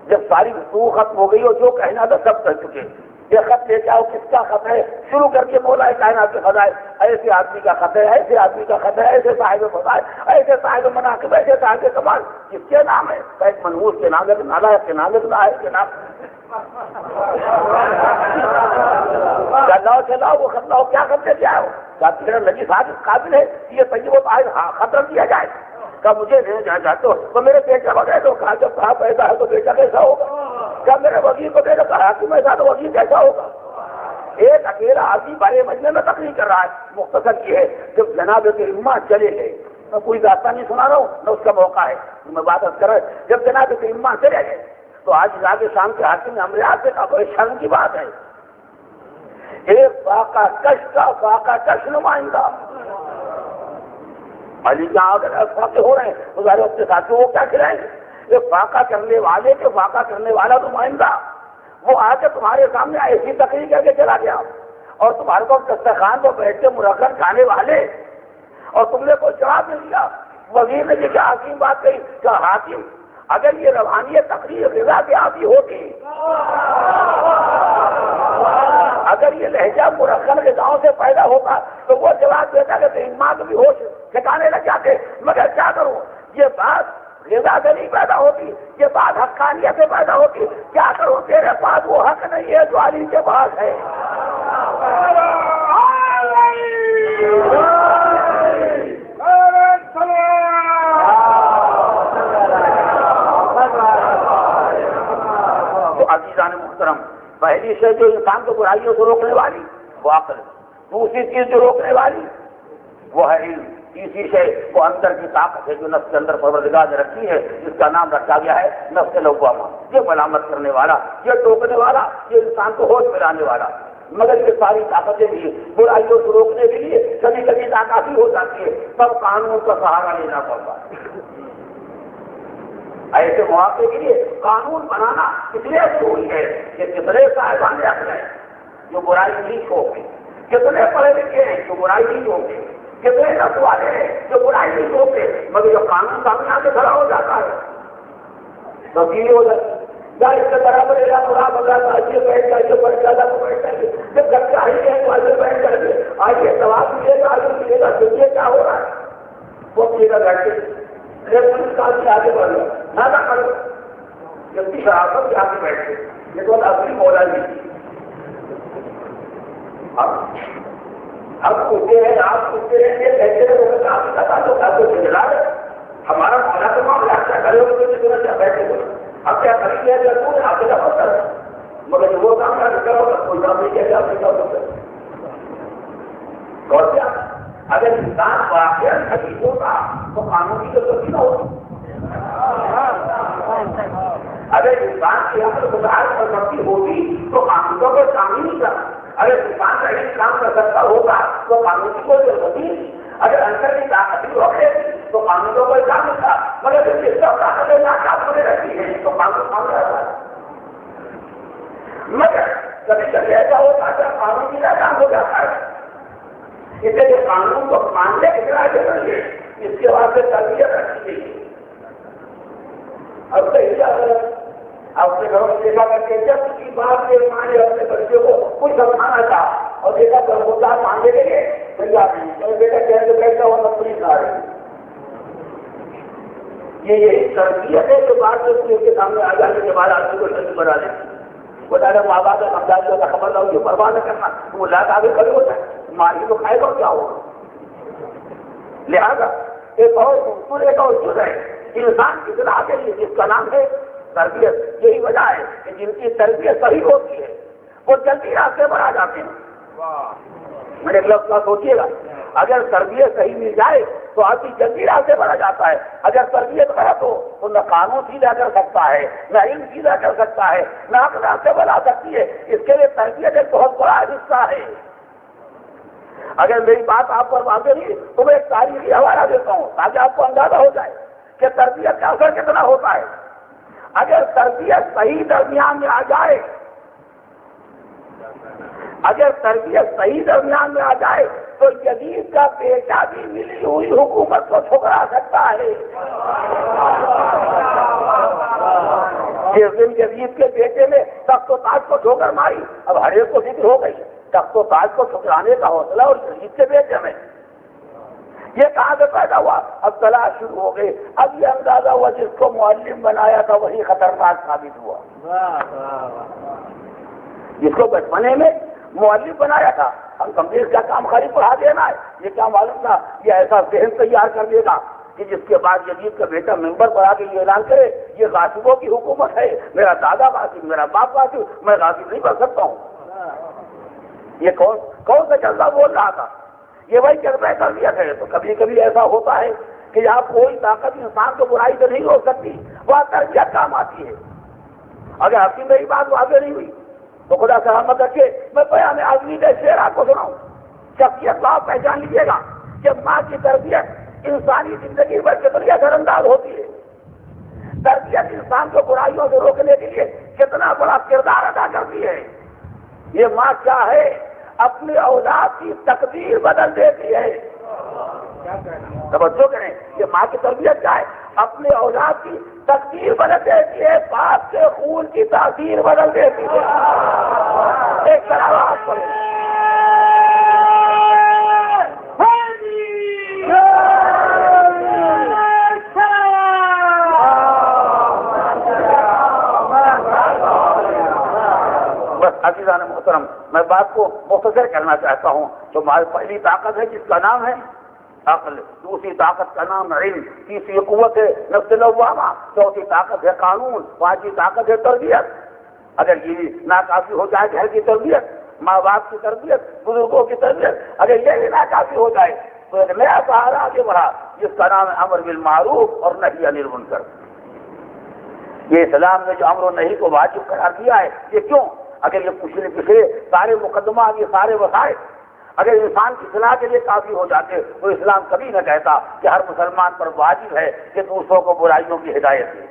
جب ساری گفتگو ختم ہو گئی اور جو کہنا تھا سب کہہ چکے، یہ خط لے کے آؤ، کس کا خط ہے؟ شروع کر کے مولا کائنات کے فضائل، ایسے آدمی کا خط ہے، ایسے آدمی کا خط ہے، ایسے صاحب فضائل، ایسے صاحب مناقب، ایسے صاحب کمال، کس کے نام ہے؟ ایک منحوس کے نام ہے، نالائق کے نام ہے، نائب کے نام۔ چلاؤ وہ خط لاؤ، کیا خط لے کے آؤ؟ تیرا نجی صاحب قابل ہے یہ طیب خط رکھ دیا جائے؟ کیا مجھے نہیں جانا چاہتے ہو تو میرے بیٹا وغیرہ تو کہا جب صاحب ایسا ہے تو بیٹا کیسا ہوگا؟ کیا میرے وکیل کو دے کہا تم ایسا تو وکیل کیسا ہوگا؟ ایک اکیلا آدمی بڑے مجلے میں تقریر کر رہا ہے۔ مختصر یہ ہے جب جناب کریم چلے گئے، میں کوئی داستان نہیں سنا رہا ہوں، نہ اس کا موقع ہے میں بات کر رہا ہوں، جب جناب کریم چلے گئے تو آج راگ شام کے حاکم نے امریات سے کہا بڑے شرم کی بات ہے، ایک فاقہ کش نمائندہ علی جہاں اگر فاقے ہو رہے ہیں تو ظاہر اپنے ساتھیوں کو کیا کھلائیں گے؟ ایک فاقہ کرنے والے کے فاقہ کرنے والا نمائندہ وہ آ کے تمہارے سامنے ایسی تقریر کر کے چلا گیا، اور تمہارے کو دسترخوان پر بیٹھ کے مرغن کھانے والے، اور تم نے کوئی جواب نہیں دیا۔ وزیر نے یہ کیا حکیم بات کہی کہ حاکم اگر یہ روحانیت تقریر رضا کے عادی ہوتی، اگر یہ لہجہ مرغن کے گاؤں سے پیدا ہوتا تو وہ جواب دیتا کہ ماں کو بھی ہوش ٹھکانے لگ جاتے، مگر کیا کروں یہ بات رضا سے نہیں پیدا ہوتی، یہ بات حقانیت سے پیدا ہوتی، کیا کروں تیرے پاس وہ حق نہیں ہے جو علی کے پاس ہے۔ تو عزیزان محترم، پہلی شے جو انسان کو برائیوں سے روکنے والی وہ عقل، دوسری چیز جو روکنے والی وہ ہے علم، تیسری شے وہ اندر کی طاقت ہے جو نفس کے اندر پروردگار نے رکھی ہے، جس کا نام رکھا گیا ہے نفس لوامہ۔ یہ ملامت کرنے والا، یہ ٹوکنے والا، یہ انسان کو ہوش میں لانے والا، مگر یہ ساری طاقتیں بھی برائیوں سے روکنے کے لیے کبھی کبھی ناکافی ہو جاتی ہے، تب قانون کا سہارا لینا پڑتا ہے۔ ایسے مواقع کے لیے قانون بنانا اس لیے ضروری ہے کہ کتنے صاحبان عقل ہیں جو برائی نہیں چھوڑتے، کتنے پڑھے لکھے ہیں جو برائی نہیں چھوڑتے، کتنے رب والے ہیں جو برائی نہیں چھوڑتے، مگر جو قانون سامنے آ کے کھڑا ہو جاتا ہے تبدیلی ہو جاتی ہے۔ یا اس کے برابر مراد اللہ آئیے بیٹھ جائیے بیٹھ جاتا تو بیٹھ جائیے جب گھر سے آئیے تو آئیے بیٹھ جائیے آئیے سوال ملے گا آگے ملے گا سوچیے کیا ہو رہا ہے وہ ملے گا گھر سے پولیس کام سے آگے بڑھ لو نہ کرو جب کی شرافت سے آگے بیٹھ گئے یہ تو اپنی مولا جی اب پوچھتے ہیں آپ پوچھتے رہیں گے کہتے ہیں وہ کام کا تعلق آپ کو چلا ہے ہمارا مولا تو معاملہ کیا کرے ہو کیا بیٹھے ہو اب کیا کر لیا جائے تو آپ کا پتہ ہے مگر وہ کام کا نکلا ہوگا کوئی کام نہیں کیا آپ کا پتہ اور کیا اگر انسان واقعہ حقیق ہوگا تو قانون کی ضرورت نہ ہوگی اگر انسان کی عمل گزار کر سکتی ہوگی تو قانونوں پر کام ہی نہیں کرتا اگر انسان کا ایک کام کر سکتا ہوگا تو قانون کی کوئی ضرورت ہی نہیں اگر اندر کی طاقت ہی روکے تو قانونوں پر کام نہیں تھا مگر جب اس کا طاقتیں ناکام ہونے رہتی ہیں تو قانون کام رہتا ہے مگر کبھی کبھی ایسا ہوتا ہے قانون کی ناکام ہو جاتا ہے اس لیے قانون کو ماننے کے لیے چاہیے اس کے بعد سے تربیت رکھنی چاہیے اب صحیح اپنے گھروں میں دیکھا کر کے جب کی بات کے مانے اپنے بچے کو کچھ سمجھانا تھا اور دیکھا کر وہ چار مانگے کے لیے بیٹا کہتے بیٹھا ہوا پولیس آ رہی یہی تربیت ہے جو بات پولیس کے سامنے آ جانے کے بعد آدمی کو شرط بنا دیتی وہ دادا ماں باپ کا سمجھا کا خبر لاؤ یہ پرواہ نہ کرنا وہ لات آگے کھڑے ہوتا ہے ماری تو کھائے گا کیا ہوگا لہٰذا ایک اور خوبصورت اور جز ہے انسان کی اصلاح کے لیے جس کا نام ہے تربیت یہی وجہ ہے کہ جن کی تربیت صحیح ہوتی ہے وہ جلدی راستے پر آ جاتے ہیں میرے لفظ کا سوچیے گا اگر تربیت صحیح مل جائے تو آدمی جلدی راستے پر آ جاتا ہے اگر تربیت غلط ہو تو نہ قانون سیدھا کر سکتا ہے نہ علم سیدھا کر سکتا ہے نہ آپ راستے پر آ سکتی ہے اس کے لیے تربیت ایک بہت بڑا حصہ ہے اگر میری بات آپ پر واضح نہیں تو میں ایک تاریخی حوالہ دیتا ہوں تاکہ آپ کو اندازہ ہو جائے کہ تربیت کا اثر کتنا ہوتا ہے اگر تربیت صحیح درمیان میں آ جائے اگر تربیت صحیح درمیان میں آ جائے تو یزید کا بیٹا بھی ملی ہوئی حکومت کو ٹھکرا سکتا ہے جس دن یزید کے بیٹے نے تخت و تاج کو ٹھوکر ماری اب ہر ایک کو ذکر ہو گئی تخت و تاج کو ٹھکرانے کا حوصلہ اور یزید کے بیٹے میں یہ کہاں سے پیدا ہوا اب تلاش شروع ہو گئی اب یہ اندازہ ہوا جس کو معلم بنایا تھا وہی خطرناک ثابت ہوا جس کو بچپنے میں معلم بنایا تھا ہم کمپیوٹر کا کام خالی پڑھا دینا ہے یہ کیا معلوم تھا یہ ایسا ذہن تیار کر دے گا کہ جس کے بعد یزید کا بیٹا ممبر پر آ کے یہ اعلان کرے یہ غاصبوں کی حکومت ہے میرا دادا غاصب میرا باپ غاصب میں غاصب نہیں بن سکتا ہوں یہ کون سا جذبہ بول رہا تھا یہ وہی جذبہ تربیت ہے تو کبھی کبھی ایسا ہوتا ہے کہ آپ کوئی طاقت انسان کو برائی سے نہیں ہو سکتی وہ تربیت کام آتی ہے اگر آپ کی میری بات واضح نہیں ہوئی تو خدا سلامت رکھے میں بیان آدمی کا شعر آپ کو سناؤں شخصیت کو آپ پہچان لیجیے گا کہ ماں کی تربیت انسانی زندگی پر کتنی اثر انداز ہوتی ہے تربیت انسان کو برائیوں سے روکنے کے لیے کتنا بڑا کردار ادا کرتی ہے یہ ماں کیا ہے اپنے اولاد کی تقدیر بدل دیتی ہے توجہ کریں یہ ماں کی تربیت کیا ہے اپنے اولاد کی تقدیر بدل دیتی ہے باپ کے خون کی تاثیر بدل دیتی ہے ایک طرح پر عزیزان محترم میں بات کو مختصر کرنا چاہتا ہوں تو ہماری پہلی طاقت ہے جس کا نام ہے عقل دوسری طاقت کا نام علم تیسری قوت ہے نفس لوامہ چوتھی طاقت ہے قانون پانچویں طاقت ہے تربیت اگر یہ ناکافی ہو جائے گھر کی تربیت ماں باپ کی تربیت بزرگوں کی تربیت اگر یہ بھی ناکافی ہو جائے تو ایک نیا سہارا آگے بڑھا جس کا نام ہے امر بالمعروف اور نہی عن المنکر یہ اسلام نے جو امر و نہی کو واجب قرار دیا ہے یہ کیوں اگر یہ پچھلے پچھلے سارے مقدمات یہ سارے وسائل اگر انسان کی اصلاح کے لیے کافی ہو جاتے تو اسلام کبھی نہ کہتا کہ ہر مسلمان پر واجب ہے کہ دوسروں کو برائیوں کی ہدایت دے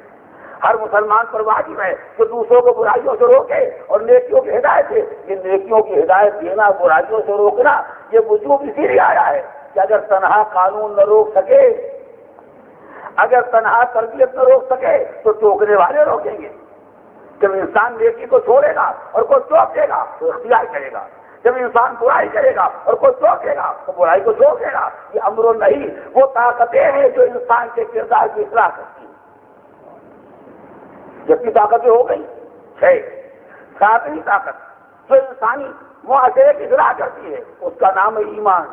ہر مسلمان پر واجب ہے کہ دوسروں کو برائیوں سے روکے اور نیکیوں کی ہدایت دے یہ نیکیوں کی ہدایت دینا برائیوں سے روکنا یہ وجوب اسی لیے آیا ہے کہ اگر تنہا قانون نہ روک سکے اگر تنہا تربیت نہ روک سکے تو ٹوکنے والے روکیں گے جب انسان نیکی کو چھوڑے گا اور کوئی چوکے گا تو اختیار کرے گا، جب انسان برائی کرے گا اور کوئی چوکے گا تو برائی کو چوکے گا۔ یہ امر نہیں، وہ طاقتیں ہیں جو انسان کے کردار کی اصلاح کرتی ہیں۔ جبکہ طاقتیں ہو گئی 6، 7ویں طاقت جو انسانی معاشرے کی اصلاح کرتی ہے اس کا نام ہے ایمان۔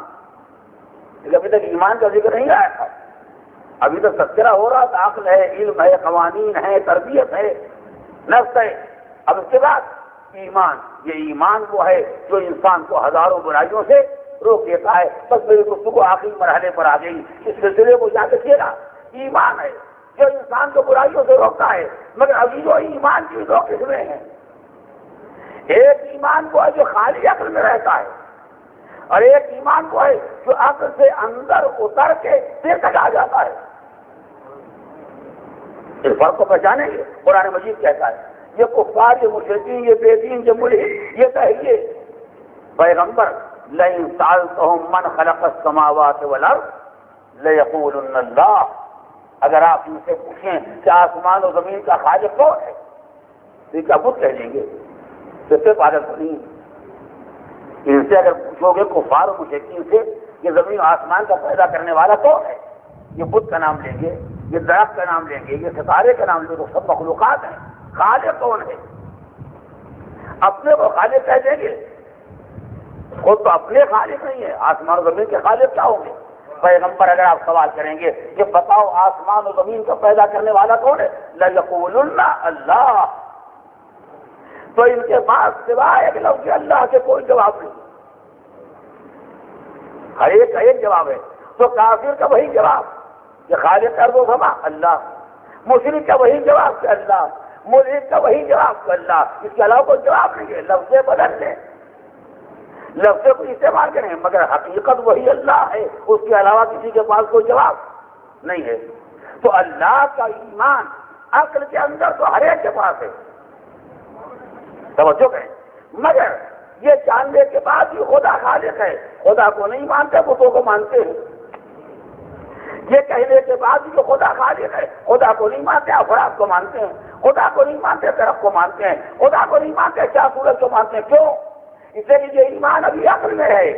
لیکن ابھی تک ایمان کا ذکر نہیں آیا تھا، ابھی تک تذکرہ ہو رہا تھا، عقل ہے، علم ہے، قوانین ہے، تربیت ہے، نفس ہے۔ اب اس کے بعد ایمان، یہ ایمان وہ ہے جو انسان کو ہزاروں برائیوں سے روک دیتا ہے۔ بس میری گفتگو آخری مرحلے پر آ گئی، اس سلسلے کو یاد رکھیے گا۔ ایمان ہے جو انسان کو برائیوں سے روکتا ہے، مگر ابھی جو ایمان کی دو قسمیں ہیں۔ ایک ایمان وہ ہے جو خالی عقل میں رہتا ہے، اور ایک ایمان وہ ہے جو عقل سے اندر اتر کے دل تک آ جاتا ہے۔ اس فرق کو پہچانیں گے، قرآن مجید کہتا ہے یہ کفار، یہ مشرکین، یہ بے دین، یہ ملحد، یہ تحریے پیغمبر لئن سألتهم من خلق السماوات والارض لیقولن اللہ، اگر آپ ان سے پوچھیں کہ آسمان و زمین کا خالق کون ہے تو یہ کیا بت کہہ دیں گے؟ صرف عادت نہیں۔ ان سے اگر پوچھو گے کفار و مشرکین سے یہ زمین و آسمان کا پیدا کرنے والا کون ہے، یہ بت کا نام لیں گے، یہ درخت کا نام لیں گے، یہ ستارے کا نام لیں گے، سب مخلوقات ہیں۔ خالق کون ہے؟ اپنے کو خالق کہہ دیں گے، خود تو اپنے خالق نہیں ہے، آسمان و زمین کے خالق کیا ہوں گے؟ پیغمبر اگر آپ سوال کریں گے کہ بتاؤ آسمان و زمین کو پیدا کرنے والا کون ہے، لیقولن اللہ، تو ان کے پاس سوائے ایک لفظ اللہ کے کوئی جواب نہیں، ہر ایک کا ایک جواب ہے۔ تو کافر کا وہی جواب کہ خالق ارض و سما اللہ، مشرک کا وہی جواب کہ اللہ، ملحد کا وہی جواب کہ اللہ، اس کے علاوہ کوئی جواب نہیں ہے۔ لفظ بدل لیں، لفظ کو استعمال کریں، مگر حقیقت وہی اللہ ہے، اس کے علاوہ کسی کے پاس کوئی جواب نہیں ہے۔ تو اللہ کا ایمان عقل کے اندر تو ہر ایک کے پاس ہے، توجہ کریں، مگر یہ جاننے کے بعد بھی خدا خالق ہے، خدا کو نہیں مانتے، بتوں کو مانتے ہیں۔ یہ کہنے کے بعد بھی خدا خالق ہے، خدا کو نہیں مانتے، افراد کو مانتے ہیں، خدا کو نہیں مانتے، درخت کو مانتے ہیں، خدا کو نہیں مانتے، کیا سورج کو مانتے ہیں۔ کیوں؟ اس لیے کہ یہ ایمان ابھی عقل میں ہے۔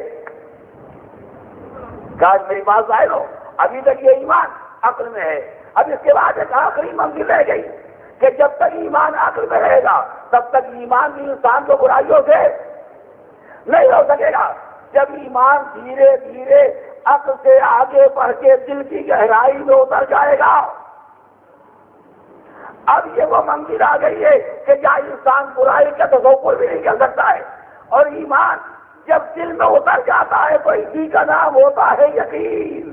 کاش میری بات ظاہر ہو، ابھی تک یہ ایمان عقل میں ہے۔ اب اس کے بعد ایک آخری منزل رہ گئی کہ جب تک ایمان عقل میں رہے گا تب تک ایمان بھی انسان کو برائیوں سے نہیں ہو سکے گا۔ جب ایمان دھیرے دھیرے عقل سے آگے بڑھ کے دل کی گہرائی میں اتر جائے گا، اب یہ وہ منزل آ گئی ہے کہ کیا انسان برائی کا تصور بھی نہیں کر سکتا ہے، اور ایمان جب دل میں اتر جاتا ہے تو اسی کا نام ہوتا ہے یقین۔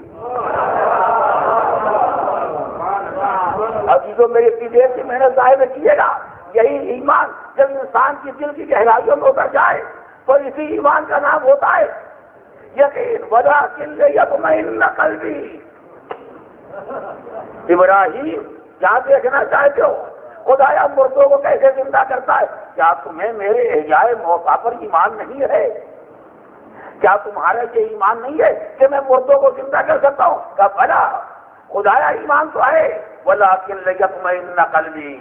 عزیزوں میری اتنی دیر کی محنت ظاہر کیے گا، یہی ایمان جب انسان کی دل کی گہرائیوں میں اتر جائے تو اسی ایمان کا نام ہوتا ہے یقین۔ وَلَٰكِن لِّيَطْمَئِنَّ قَلْبِي۔ ابراہیم کیا دیکھنا چاہتے ہو؟ خدایا مردوں کو کیسے زندہ کرتا ہے؟ کیا تمہیں میرے احیائے موقع پر ایمان نہیں ہے؟ کیا تمہارا یہ ایمان نہیں ہے کہ میں مردوں کو زندہ کر سکتا ہوں؟ کہا بھلا، خدایا ایمان تو ہے، وَلَٰكِن لِّيَطْمَئِنَّ قَلْبِي،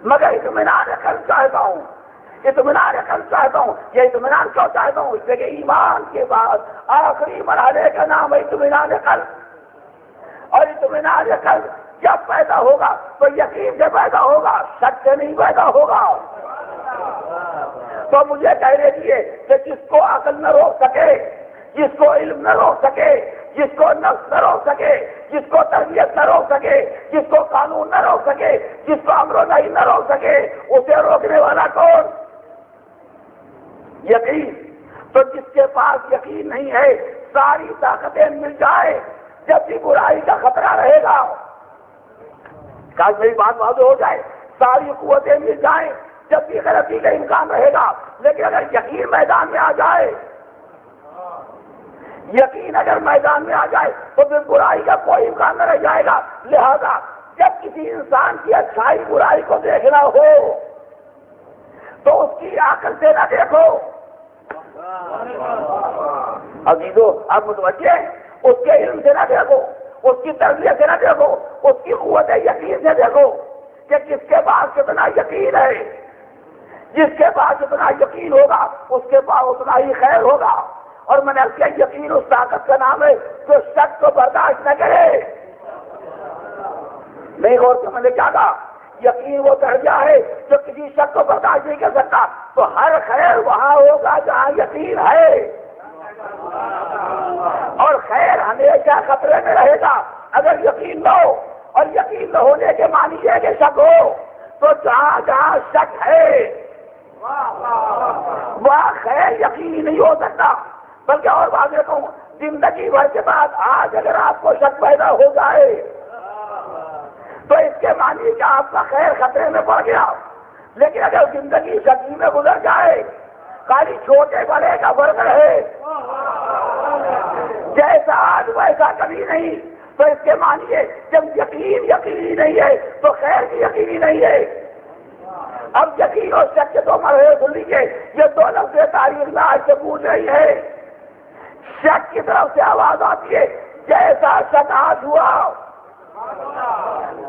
مگر اطمینان قلب چاہتا ہوں، اطمینان قلب چاہتا ہوں۔ یہ اطمینان کیوں چاہتا ہوں؟ اس لیے کہ ایمان کے بعد آخری مرحلے کا نام ہے اطمینان قلب، اور اطمینان قلب جب پیدا ہوگا تو یقین سے پیدا ہوگا، شک سے نہیں پیدا ہوگا۔ تو مجھے کہنے دیے کہ جس کو عقل نہ روک سکے، جس کو علم نہ روک سکے، جس کو نفس نہ روک سکے، جس کو تربیت نہ روک سکے، جس کو قانون نہ روک سکے، جس کو امر و نہی نہ روک سکے، اسے روکنے والا کون؟ یقین۔ تو جس کے پاس یقین نہیں ہے، ساری طاقتیں مل جائے، جب بھی برائی کا خطرہ رہے گا، کاش میری بات واضح ہو جائے، ساری قوتیں مل جائیں جب بھی غلطی کا امکان رہے گا، لیکن اگر یقین میدان میں آ جائے، یقین اگر میدان میں آ جائے تو پھر برائی کا کوئی امکان نہ رہ جائے گا۔ لہذا جب کسی انسان کی اچھائی برائی کو دیکھنا ہو تو اس کی عقل سے نہ دیکھو۔ عزیزو آپ متوجہ ہیں، اس کے علم سے نہ دیکھو، اس کی تربیت سے نہ دیکھو، اس کی قوت یقین سے دیکھو کہ جس کے پاس کتنا یقین ہے، جس کے پاس اتنا یقین ہوگا اس کے پاس اتنا ہی خیر ہوگا. اور میں نے کیا یقین اس طاقت کا نام ہے جو شک کو برداشت نہ کرے. نہیں غور سے میں نے کیا کہا؟ یقین وہ درجہ ہے جو کسی شک کو برداشت نہیں کر سکتا. تو ہر خیر وہاں ہوگا جہاں یقین ہے، اور خیر ہمیشہ خطرے میں رہے گا اگر یقین نہ ہو. اور یقین نہ ہونے کے معنی یہ کہ شک ہو، تو جہاں جہاں شک ہے وہاں خیر یقین نہیں ہو سکتا. بلکہ اور واضح کہوں، زندگی بھر کے بعد آج اگر آپ کو شک پیدا ہو جائے تو اس کے معنی کہ آپ کا خیر خطرے میں پڑ گیا. لیکن اگر زندگی شکی میں گزر جائے، خالی چھوٹے بڑے کا فرق ہے، جیسا آج ویسا کبھی نہیں، تو اس کے معنی ہے جب یقین یقینی نہیں ہے تو خیر بھی یقینی نہیں ہے. اب یقین اور شک کے دو مرحلے سن لیجیے. یہ دو لفظ تاریخ میں آج سے پوچھ رہی ہے. شک کی طرف سے آواز آتی ہے جیسا شک آج ہوا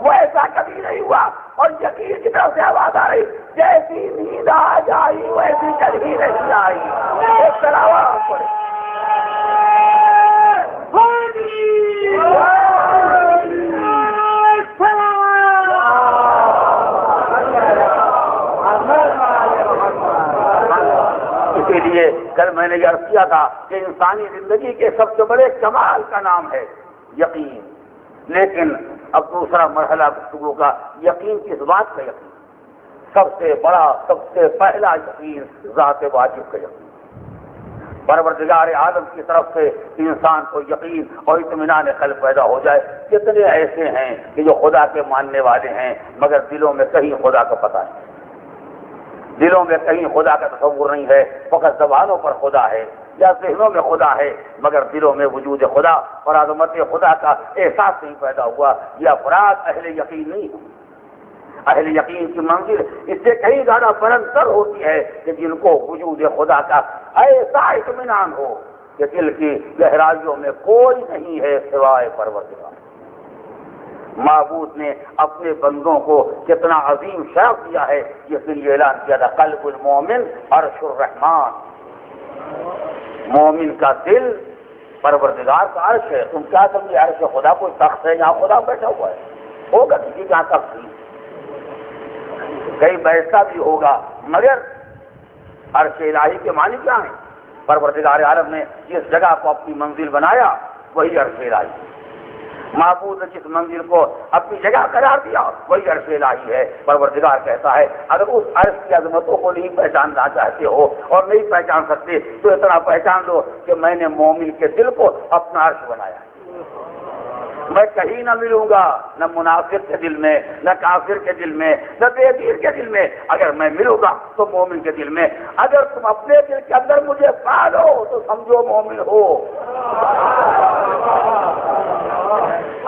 ویسا کبھی نہیں ہوا. اور یقین کی طرف سے آواز آ رہی جیسی نیند آج آئی ویسی کبھی نہیں آئی. ایک تلاوت پڑے اسی لیے کل میں نے یہ عرض کیا تھا کہ انسانی زندگی کے سب سے بڑے کمال کا نام ہے یقین. لیکن اب دوسرا مرحلہ گفتگو کا یقین کس بات کا یقین؟ سب سے بڑا سب سے پہلا یقین ذات واجب کا یقین. پروردگار عالم کی طرف سے انسان کو یقین اور اطمینان قلب پیدا ہو جائے. کتنے ایسے ہیں کہ جو خدا کے ماننے والے ہیں مگر دلوں میں کہیں خدا کا پتہ نہیں، دلوں میں کہیں خدا کا تصور نہیں ہے. فقط زبانوں پر خدا ہے یا ذہنوں میں خدا ہے مگر دلوں میں وجود خدا اور عظمت خدا کا احساس نہیں پیدا ہوا. یہ افراد اہل یقین نہیں ہیں. اہل یقین کی منزل اس سے کہیں زیادہ بلند تر ہوتی ہے کہ جن کو وجود خدا کا ایسا اطمینان ہو کہ دل کی گہرائیوں میں کوئی نہیں ہے سوائے پروردگار. معبود نے اپنے بندوں کو کتنا عظیم شرف دیا ہے. یہ پھر یہ اعلان کیا تھا قلب المومن عرش الرحمان. مومن کا دل پروردگار کا عرش ہے. تم کیا سمجھے عرش خدا کوئی تخت ہے جہاں خدا بیٹھا ہوا ہے؟ ہوگا کسی جہاں تخت نہیں، کہیں بیٹھتا بھی ہوگا مگر عرش الہی کے معنی کیا ہیں؟ پروردگار عالم نے جس جگہ کو اپنی منزل بنایا وہی عرش الہی. معبود نے جس منزل کو اپنی جگہ قرار دیا وہی عرش الہی ہے. پروردگار کہتا ہے اگر اس عرش کی عظمتوں کو نہیں پہچاننا چاہتے ہو اور نہیں پہچان سکتے تو اتنا پہچان لو کہ میں نے مومن کے دل کو اپنا عرش بنایا. میں کہیں نہ ملوں گا، نہ منافق کے دل میں، نہ کافر کے دل میں، نہ بے دین کے دل میں. اگر میں ملوں گا تو مومن کے دل میں. اگر تم اپنے دل کے اندر مجھے پا لو تو سمجھو مومن ہو.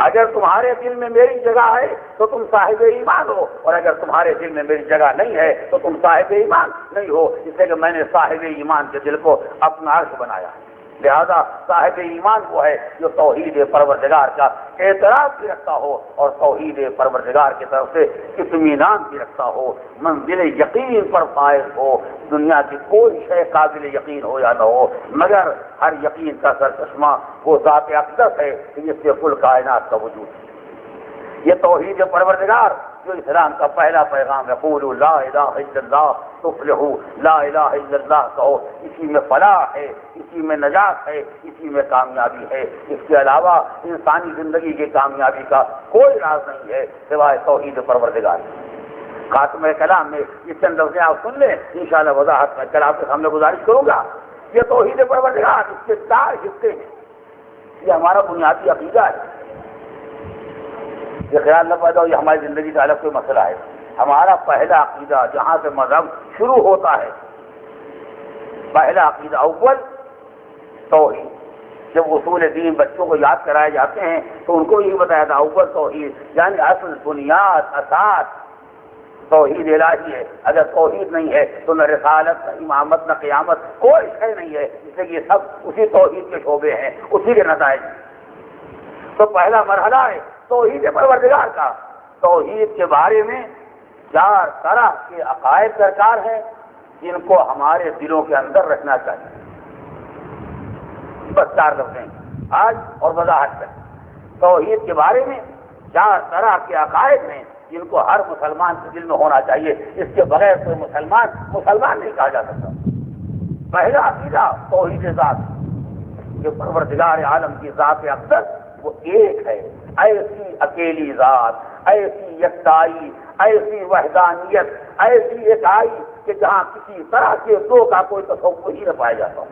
اگر تمہارے دل میں میری جگہ ہے تو تم صاحب ایمان ہو، اور اگر تمہارے دل میں میری جگہ نہیں ہے تو تم صاحب ایمان نہیں ہو. اس لیے کہ میں نے صاحب ایمان کے دل کو اپنا عرش بنایا ہے. لہذا صاحب ایمان وہ ہے جو توحید پروردگار کا اعتراف بھی رکھتا ہو اور توحید پروردگار کی طرف سے اطمینان بھی رکھتا ہو، منزل یقین پر فائز ہو. دنیا کی کوئی شے قابل یقین ہو یا نہ ہو مگر ہر یقین کا سرچشمہ وہ ذات اقدس ہے کہ جس سے کل کائنات کا وجود ہے. یہ توحید پروردگار جو اسلام کا پہلا پیغام ہے، قولوا لا الہ الا اللہ تفلحوا، لا الہ الا اللہ کہو. اسی میں فلاح ہے، اسی میں نجات ہے، اسی میں کامیابی ہے. اس کے علاوہ انسانی زندگی کی کامیابی کا کوئی راز نہیں ہے سوائے توحید پروردگار. خاتمہ کلام میں یہ چند لفظ آپ سن لیں، انشاءاللہ وضاحت میں کل آپ کے سامنے گزارش کروں گا. یہ توحید پروردگار اس کے 4 حصے ہیں. یہ ہمارا بنیادی عقیدہ ہے. یہ خیال نہ پیدا ہو یہ ہماری زندگی کا الگ کوئی مسئلہ ہے. ہمارا پہلا عقیدہ جہاں سے مذہب شروع ہوتا ہے، پہلا عقیدہ اول توحید. جب اصول دین بچوں کو یاد کرائے جاتے ہیں تو ان کو یہی بتایا تھا اول توحید، یعنی اصل بنیاد اساس توحید الہی ہے. اگر توحید نہیں ہے تو نہ رسالت، نہ امامت، نہ قیامت، کوئی شے نہیں ہے. اس لیے یہ سب اسی توحید کے شعبے ہیں، اسی کے نتائج. تو پہلا مرحلہ ہے توحید پروردگار کا. توحید کے بارے میں 4 طرح کے عقائد درکار ہیں جن کو ہمارے دلوں کے اندر رکھنا چاہیے. بس 4 لفظ ہیں آج اور وضاحت کریں. توحید کے بارے میں 4 طرح کے عقائد ہیں جن کو ہر مسلمان کے دل میں ہونا چاہیے. اس کے بغیر کوئی مسلمان نہیں کہا جا سکتا. پہلا عقیدہ توحید ذات کہ پروردگار عالم کی ذات اقدس وہ ایک ہے. ایسی اکیلی ذات، ایسی یکتائی، ایسی وحدانیت، ایسی اکائی کہ جہاں کسی طرح کے دو کا کوئی تصور ہی نہ پایا جاتا.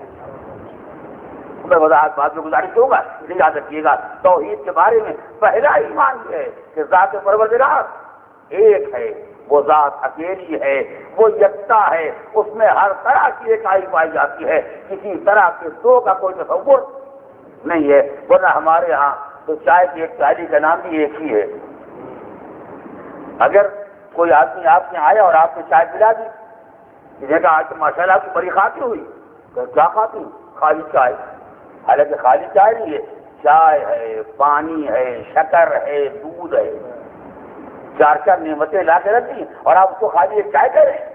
میں وضاحت بعد میں گزارش کروں گا، یاد رکھیے گا. توحید کے بارے میں پہلا ایمان یہ ہے کہ ذات پروردگار ایک ہے، وہ ذات اکیلی ہے، وہ یکتا ہے، اس میں ہر طرح کی اکائی پائی جاتی ہے، کسی طرح کے دو کا کوئی تصور نہیں ہے. ورنہ ہمارے ہاں تو چائے کی ایک پیالی کا نام بھی ایک ہی ہے. اگر کوئی آدمی آپ کے آیا اور آپ نے چائے پلا دی، نے کہا آج تو ماشاء اللہ کی بڑی خاطر ہوئی، تو کیا خاطر؟ خالی چائے. حالانکہ خالی چائے نہیں ہے، چائے ہے، پانی ہے، شکر ہے، دودھ ہے، 4 نعمتیں لا کے رکھ دی اور آپ اس کو خالی ایک چائے کہہ رہے ہیں.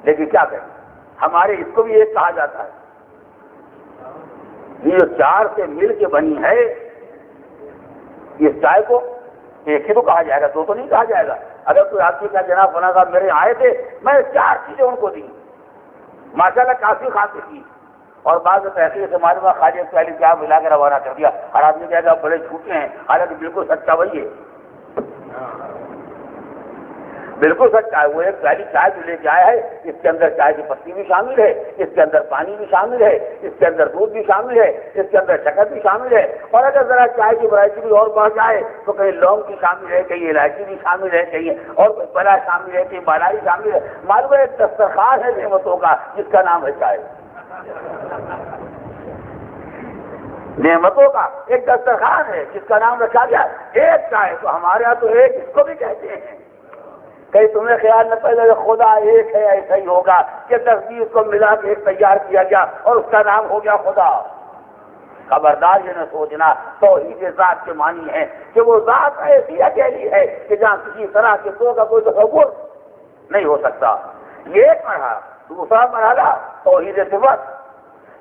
لیکن کیا کریں، ہمارے اس کو بھی ایک کہا جاتا ہے. یہ جو 4 سے مل کے بنی ہے، اس چائے کو ایک ہی تو کہا جائے گا، 2 تو نہیں کہا جائے گا. اگر کوئی آپ کی کہا جناب فلاں صاحب میرے آئے تھے، میں 4 چیزیں ان کو دی، ماشاءاللہ کافی خاطر کی، اور بعض تحقیق سے معلوم ہے خالی ایک پیالی چائے ملا کے روانہ کر دیا. ہر آدمی کہے گا بڑے جھوٹے ہیں، حالانکہ بالکل سچا وہی ہے، بالکل سچا ہے. وہ ایک پیالی چائے جو لے کے آیا ہے، اس کے اندر چائے کی پتی بھی شامل ہے، اس کے اندر پانی بھی شامل ہے، اس کے اندر دودھ بھی شامل ہے، اس کے اندر شکر بھی شامل ہے. اور اگر ذرا چائے کی ورائٹی بھی اور بڑھ جائے تو کہیں لونگ بھی شامل ہے، کہیں الائچی بھی شامل ہے، کہیں اور کوئی بلا شامل ہے، کہیں بالائی شامل ہے. معلوم ہے ایک دسترخوان ہے نعمتوں کا جس کا نام ہے چائے. نعمتوں کا ایک دسترخوان ہے جس کا نام رکھا گیا ایک چائے. تو ہمارے یہاں تو ایک اس کو بھی کہتے ہیں. کہیں تمہیں خیال نہ پڑے کہ خدا ایک ہے، ایسا ہی ہوگا کہ تصویر کو ملا کے ایک تیار کیا گیا اور اس کا نام ہو گیا خدا. خبردار یہ نہ سوچنا. توحید ذات کے معنی ہے کہ وہ ذات ایسی اکیلی ہے کہ جہاں کسی طرح کے دو کا کوئی تصور نہیں ہو سکتا. یہ ایک مرحلہ. دوسرا مرحلہ توحید صفت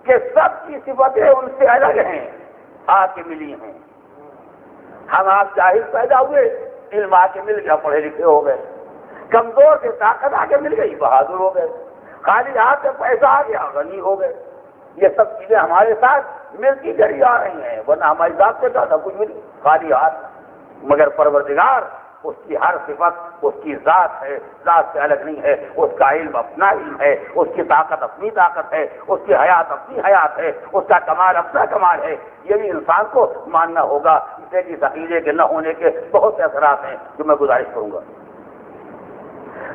کہ سب کی صفتیں ان سے الگ ہیں، آ کے ملی ہیں. ہم آپ جاہل پیدا ہوئے، علم آ کے مل گیا، پڑھے لکھے ہو گئے. کمزور کے طاقت آ کے مل گئی، بہادر ہو گئے. خالی ہاتھ سے پیسہ آ گیا، غنی ہو گئے. یہ سب چیزیں ہمارے ساتھ ملتی جڑی آ رہی ہیں، ورنہ ہماری ذات سے زیادہ کچھ بھی نہیں، خالی ہاتھ. مگر پروردگار اس کی ہر صفت اس کی ذات ہے، ذات سے الگ نہیں ہے. اس کا علم اپنا علم ہے، اس کی طاقت اپنی طاقت ہے، اس کی حیات اپنی حیات ہے، اس کا کمال اپنا کمال ہے. یہ بھی انسان کو ماننا ہوگا. اسے کہ عقیدے کے نہ ہونے کے بہت سے اثرات ہیں جو میں گزارش کروں گا.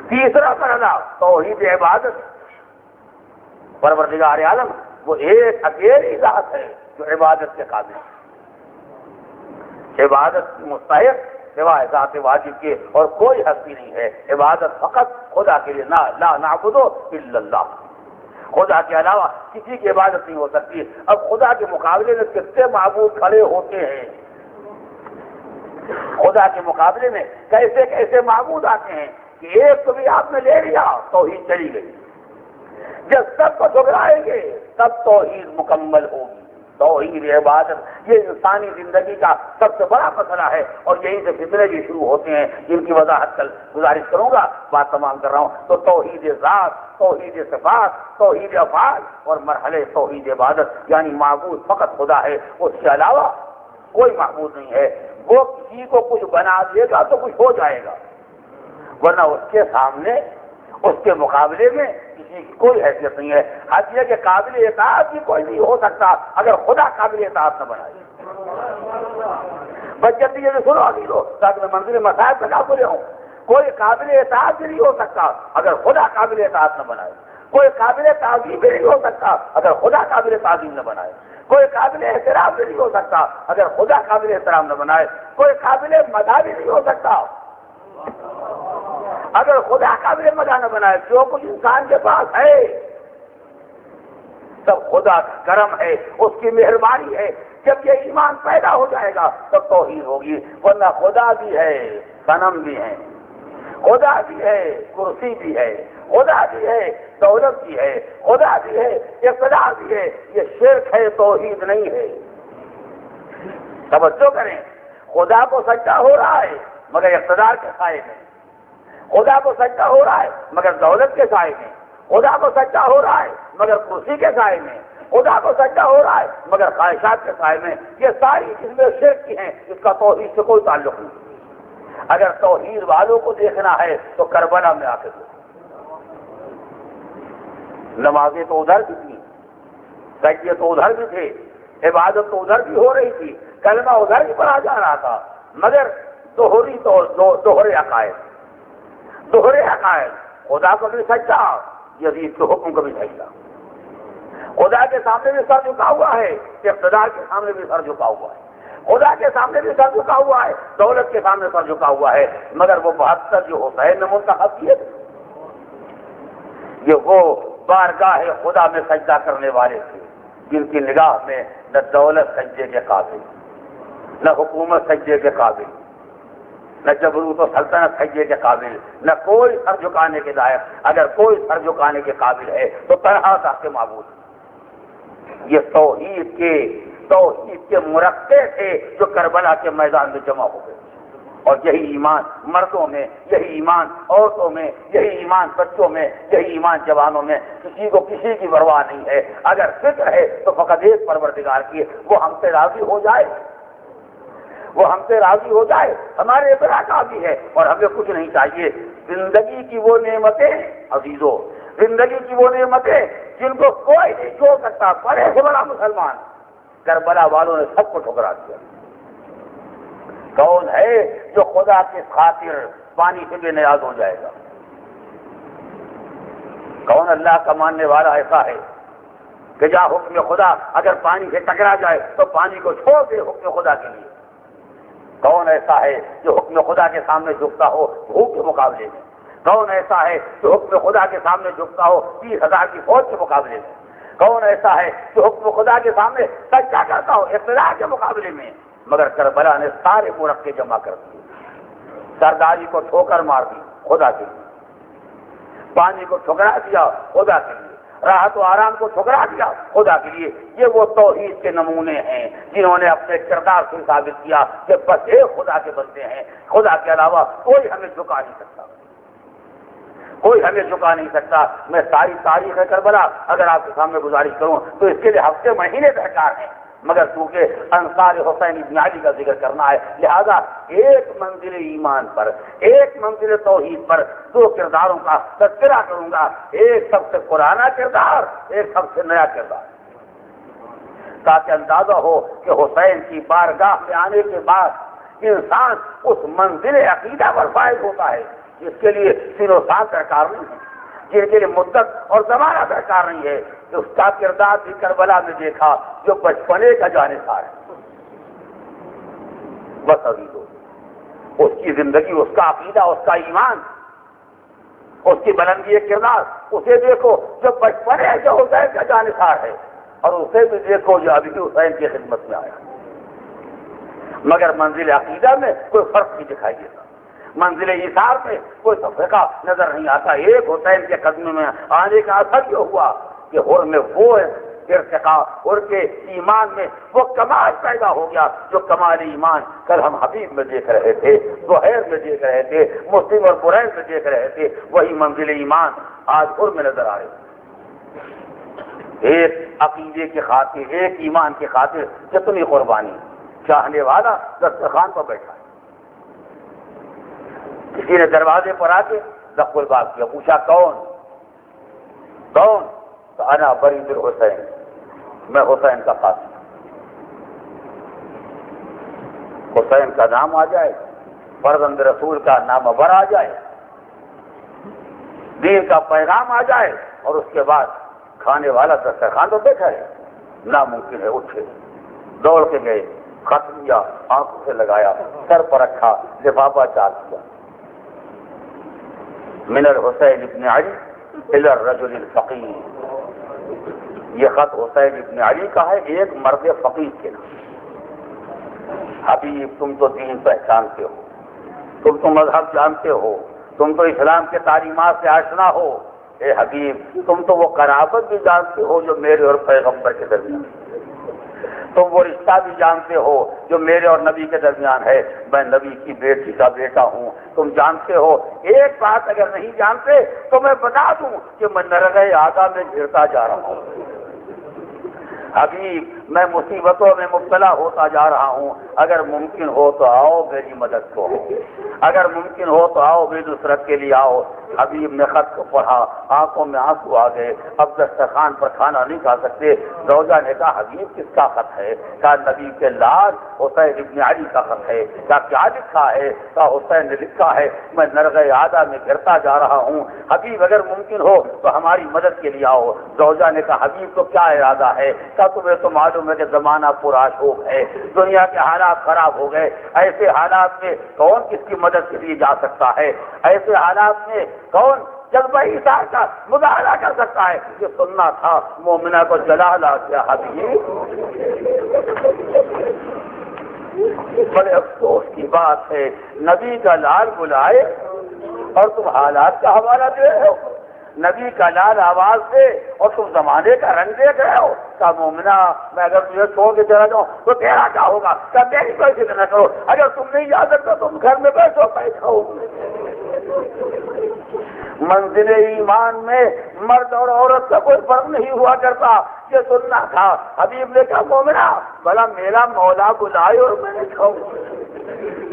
تیسرا مرحلہ توحید عبادت. پروردگار عالم وہ ایک اکیلی ذات ہے جو عبادت کے قابل ہے، عبادت کی مستحق سوائے ذات واجب کے اور کوئی ہستی نہیں ہے. عبادت فقط خدا کے لیے، لا نعبد الا اللہ. خدا کے علاوہ کسی کی عبادت نہیں ہو سکتی. اب خدا کے مقابلے میں کتنے معبود کھڑے ہوتے ہیں، خدا کے مقابلے میں کیسے کیسے معبود آتے ہیں کہ ایک تو بھی آپ نے لے لیا توحید چلی گئی. جب سب کو ٹھکرائیں گے تب توحید مکمل ہوگی. توحید عبادت یہ انسانی زندگی کا سب سے بڑا مسئلہ ہے، اور یہیں سے فتنے بھی شروع ہوتے ہیں جن کی وضاحت کل گزارش کروں گا. بات تمام کر رہا ہوں. تو توحید ذات، توحید صفات، توحید افعال اور مرحلے توحید عبادت یعنی معبود فقط خدا ہے، اس کے علاوہ کوئی معبود نہیں ہے. وہ کسی کو کچھ بنا دے گا تو کچھ ہو جائے گا، ورنہ اس کے سامنے، اس کے مقابلے میں کسی کی کوئی حیثیت نہیں ہے. حقیقت کے قابل اطاعت بھی کوئی نہیں ہو سکتا اگر خدا قابل اطاعت نہ بنائے. بس جلدی جلدی سنو ابھی لو تاکہ میں منظر مسائل تک آپ بولے ہوں. کوئی قابل اطاعت بھی نہیں ہو سکتا اگر خدا قابل اطاعت نہ بنائے. کوئی قابل تعظیم بھی نہیں ہو سکتا اگر خدا قابل تعظیم نہ بنائے. کوئی قابل احترام بھی نہیں ہو سکتا اگر خدا قابل احترام نہ بنائے. کوئی قابل مدح بھی نہیں ہو سکتا اگر خدا قابل مدح نہ بنائے. جو کچھ انسان کے پاس ہے سب خدا کا کرم ہے، اس کی مہربانی ہے. جب یہ ایمان پیدا ہو جائے گا تب توحید ہوگی. ورنہ خدا بھی ہے، صنم بھی ہیں، خدا بھی ہے، کرسی بھی ہے، خدا بھی ہے، دولت بھی ہے، خدا بھی ہے، اقتدار بھی ہے. یہ شرک ہے، توحید نہیں ہے. توجہ کریں، خدا کو سجدہ ہو رہا ہے مگر اقتدار کے سائے میں، خدا کو سجدہ ہو رہا ہے مگر دولت کے سائے میں، خدا کو سجدہ ہو رہا ہے مگر کرسی کے سائے میں، خدا کو سجدہ ہو رہا ہے مگر خواہشات کے سائے میں. یہ ساری چیزیں شرک کی ہیں، اس کا توحید سے کوئی تعلق نہیں. اگر توحید والوں کو دیکھنا ہے تو کربلا میں آ کے دیکھو. نمازیں تو ادھر بھی تھیں، سجدے تو ادھر بھی تھے، عبادت تو ادھر بھی ہو رہی تھی، کلمہ ادھر بھی پڑھا جا رہا تھا، مگر دوہرے عقائد. خدا کو بھی سجدہ، یزید کے حکم کو بھی سجدہ. خدا کے سامنے بھی سر جھکا ہوا ہے، اقتدار کے سامنے بھی سر جھکا ہوا ہے، خدا کے سامنے بھی سر جھکا ہوا ہے، دولت کے سامنے سر جھکا ہوا ہے. مگر وہ 72 جو حسین نے منتخب کیے تھے، یہ وہ بارگاہ خدا میں سجدہ کرنے والے تھے جن کی نگاہ میں نہ دولت سجدے کے قابل، نہ حکومت سجدے کے قابل، نہ جبروت و سلطنت سجدے کے قابل، نہ کوئی سر جھکانے کے لائق. اگر کوئی سر جھکانے کے قابل ہے تو طلحہ کے معبود. یہ توحید کے مرقع تھے جو کربلا کے میدان میں جمع ہو گئے. اور یہی ایمان مردوں میں، یہی ایمان عورتوں میں، یہی ایمان بچوں میں، یہی ایمان جوانوں میں. کسی کو کسی کی پرواہ نہیں ہے. اگر فکر ہے تو فقط ایک پروردگار کی، وہ ہم سے راضی ہو جائے، وہ ہم سے راضی ہو جائے، ہمارے اتنا کافی ہے اور ہمیں کچھ نہیں چاہیے. زندگی کی وہ نعمتیں عزیزوں، زندگی کی وہ نعمتیں جن کو کوئی نہیں چھوڑ سکتا. بڑے سے بڑا مسلمان، کربلا والوں نے سب کو ٹھکرا دیا. کون ہے جو خدا کی خاطر پانی سے بے نیاز ہو جائے گا؟ کون اللہ کا ماننے والا ایسا ہے کہ جہاں حکم خدا اگر پانی سے ٹکرا جائے تو پانی کو چھوڑ دے حکم خدا کے لیے؟ کون ایسا ہے جو حکم خدا کے سامنے جھکتا ہو بھوک کے مقابلے میں؟ کون ایسا ہے جو حکم خدا کے سامنے جھکتا ہو 30,000 کی فوج کے مقابلے میں؟ کون ایسا ہے جو حکم خدا کے سامنے سجدہ کرتا ہو اقتدار کے مقابلے میں؟ مگر کربلا نے سارے مرقع جمع کر دیے. سرداری کو ٹھوکر مار دی خدا کے لیے، پانی کو ٹھکرا دیا خدا کے لیے، راحت و آرام کو ٹھکرا دیا خدا کے لیے. یہ وہ توحید کے نمونے ہیں جنہوں نے اپنے کردار سے ثابت کیا کہ بس ایک خدا کے بندے ہیں، خدا کے علاوہ کوئی ہمیں جھکا نہیں سکتا، کوئی ہمیں جھکا نہیں سکتا. میں ساری تاریخ کربلا اگر آپ کے سامنے گزارش کروں تو اس کے لیے ہفتے مہینے درکار ہیں، مگر چونکہ انصار حسین ابن علی کا ذکر کرنا ہے لہذا ایک منزل ایمان پر، ایک منزل توحید پر دو کرداروں کا تذکرہ کروں گا. ایک سب سے پرانا کردار، ایک سب سے نیا کردار، تاکہ اندازہ ہو کہ حسین کی بارگاہ میں آنے کے بعد انسان اس منزل عقیدہ پر فائز ہوتا ہے جس کے لیے سن و سال درکار نہیں ہے، جن کے لیے مدت اور زمانہ درکار نہیں ہے. اس کا کردار بھی کربلا میں دیکھا جو بچپنے کا جانثار ہے. بس عزیزو، اس کی زندگی، اس کا عقیدہ، اس کا ایمان، اس کی بلندی کردار، اسے دیکھو جو بچپنے جو حسین کا جانثار ہے، اور اسے بھی دیکھو جو ابھی حسین کی خدمت میں آیا. مگر منزل عقیدہ میں کوئی فرق نہیں دکھائی دیتا، منزل ایثار میں کوئی تفریقہ نظر نہیں آتا. ایک حسین کے قدم میں آنے کا اثر یہ ہوا کہ حر میں وہ ارتقاء، حر کے ایمان میں وہ کمال پیدا ہو گیا جو کمال ایمان کل ہم حبیب میں دیکھ رہے تھے، زہیر میں دیکھ رہے تھے، مسلم اور برین میں دیکھ رہے تھے. وہی منزل ایمان آج حر میں نظر آ رہی ہے. ایک عقیدے کی خاطر، ایک ایمان کی خاطر کتنی قربانی. چاہنے والا دسترخوان پر بیٹھا ہے. کسی نے دروازے پر آ کے دق الباب کیا، پوچھا کون؟ تو انا برید الحسین، میں حسین کا قاصد. حسین کا نام آ جائے، فرزند رسول کا نام بر آ جائے، دین کا پیغام آ جائے، اور اس کے بعد کھانے والا دسترخوان تو بیٹھا ہے، ناممکن ہے. اٹھے، دوڑ کے گئے، خط لیا، آنکھوں سے لگایا، سر پر رکھا، لفافہ چاک کیا. من الحسین ابن علی الی الرجل الفقیر. یہ خط حسین ابن علی کا ہے، ایک مرد فقیر کے نام. حبیب تم تو دین پہچانتے ہو، تم تو مذہب جانتے ہو، تم تو اسلام کے تعلیمات سے آشنا ہو، اے حبیب تم تو وہ قرابت بھی جانتے ہو جو میرے اور پیغمبر کے درمیان، تم وہ رشتہ بھی جانتے ہو جو میرے اور نبی کے درمیان ہے، میں نبی کی بیٹی کا بیٹا ہوں، تم جانتے ہو۔ ایک بات اگر نہیں جانتے تو میں بتا دوں کہ میں نرغہ آدھا میں گرتا جا رہا ہوں، حبیب میں مصیبتوں میں مبتلا ہوتا جا رہا ہوں، اگر ممکن ہو تو آؤ میری مدد کو، اگر ممکن ہو تو آؤ میری نصرت کے لیے آؤ۔ حبیب نے خط کو پڑھا، آنکھوں میں آنسو آ گئے، اب دسترخوان پر کھانا نہیں کھا سکتے۔ زوجہ نے کہا حبیب کس کا خط ہے؟ کہا نبی کے لال حسین ابن علی کا خط ہے۔ کہا کیا لکھا ہے؟ کہا حسین نے لکھا ہے میں نرغہ آدھا میں گرتا جا رہا ہوں، حبیب اگر ممکن ہو تو ہماری مدد کے لیے آؤ۔ زوجہ نے کہا حبیب تو کیا ارادہ ہے؟ کہا تمہیں تو معلوم ہے کہ زمانہ پرآشوب ہے، دنیا کے حالات خراب ہو گئے، ایسے حالات میں کون کس کی مدد کے لیے جا سکتا ہے؟ ایسے حالات میں کون جذبہ ایثار کا مظاہرہ کر سکتا ہے؟ یہ سننا تھا مومنہ کو جلا لا کیا حبیب۔ بڑے افسوس کی بات ہے، نبی کا لال بلائے اور تم حالات کا حوالہ دے رہے ہو، نبی کا لال آواز دے اور تم زمانے کا رنگ دیکھ رہے ہو۔ کہا مومنہ میں اگر تجھے چھوڑ کے چلا جاؤں تو تیرا کیا ہوگا؟ کہا میری کوئی فکر نہ کرو، اگر تم نہیں جا سکتے تم گھر میں بیٹھو بیٹھو۔ منزل ایمان میں مرد اور عورت کا کوئی فرق نہیں ہوا کرتا، یہ سننا تھا۔ حبیب نے کہا مومنہ بھلا میرا مولا بلائے اور میں نے کہوں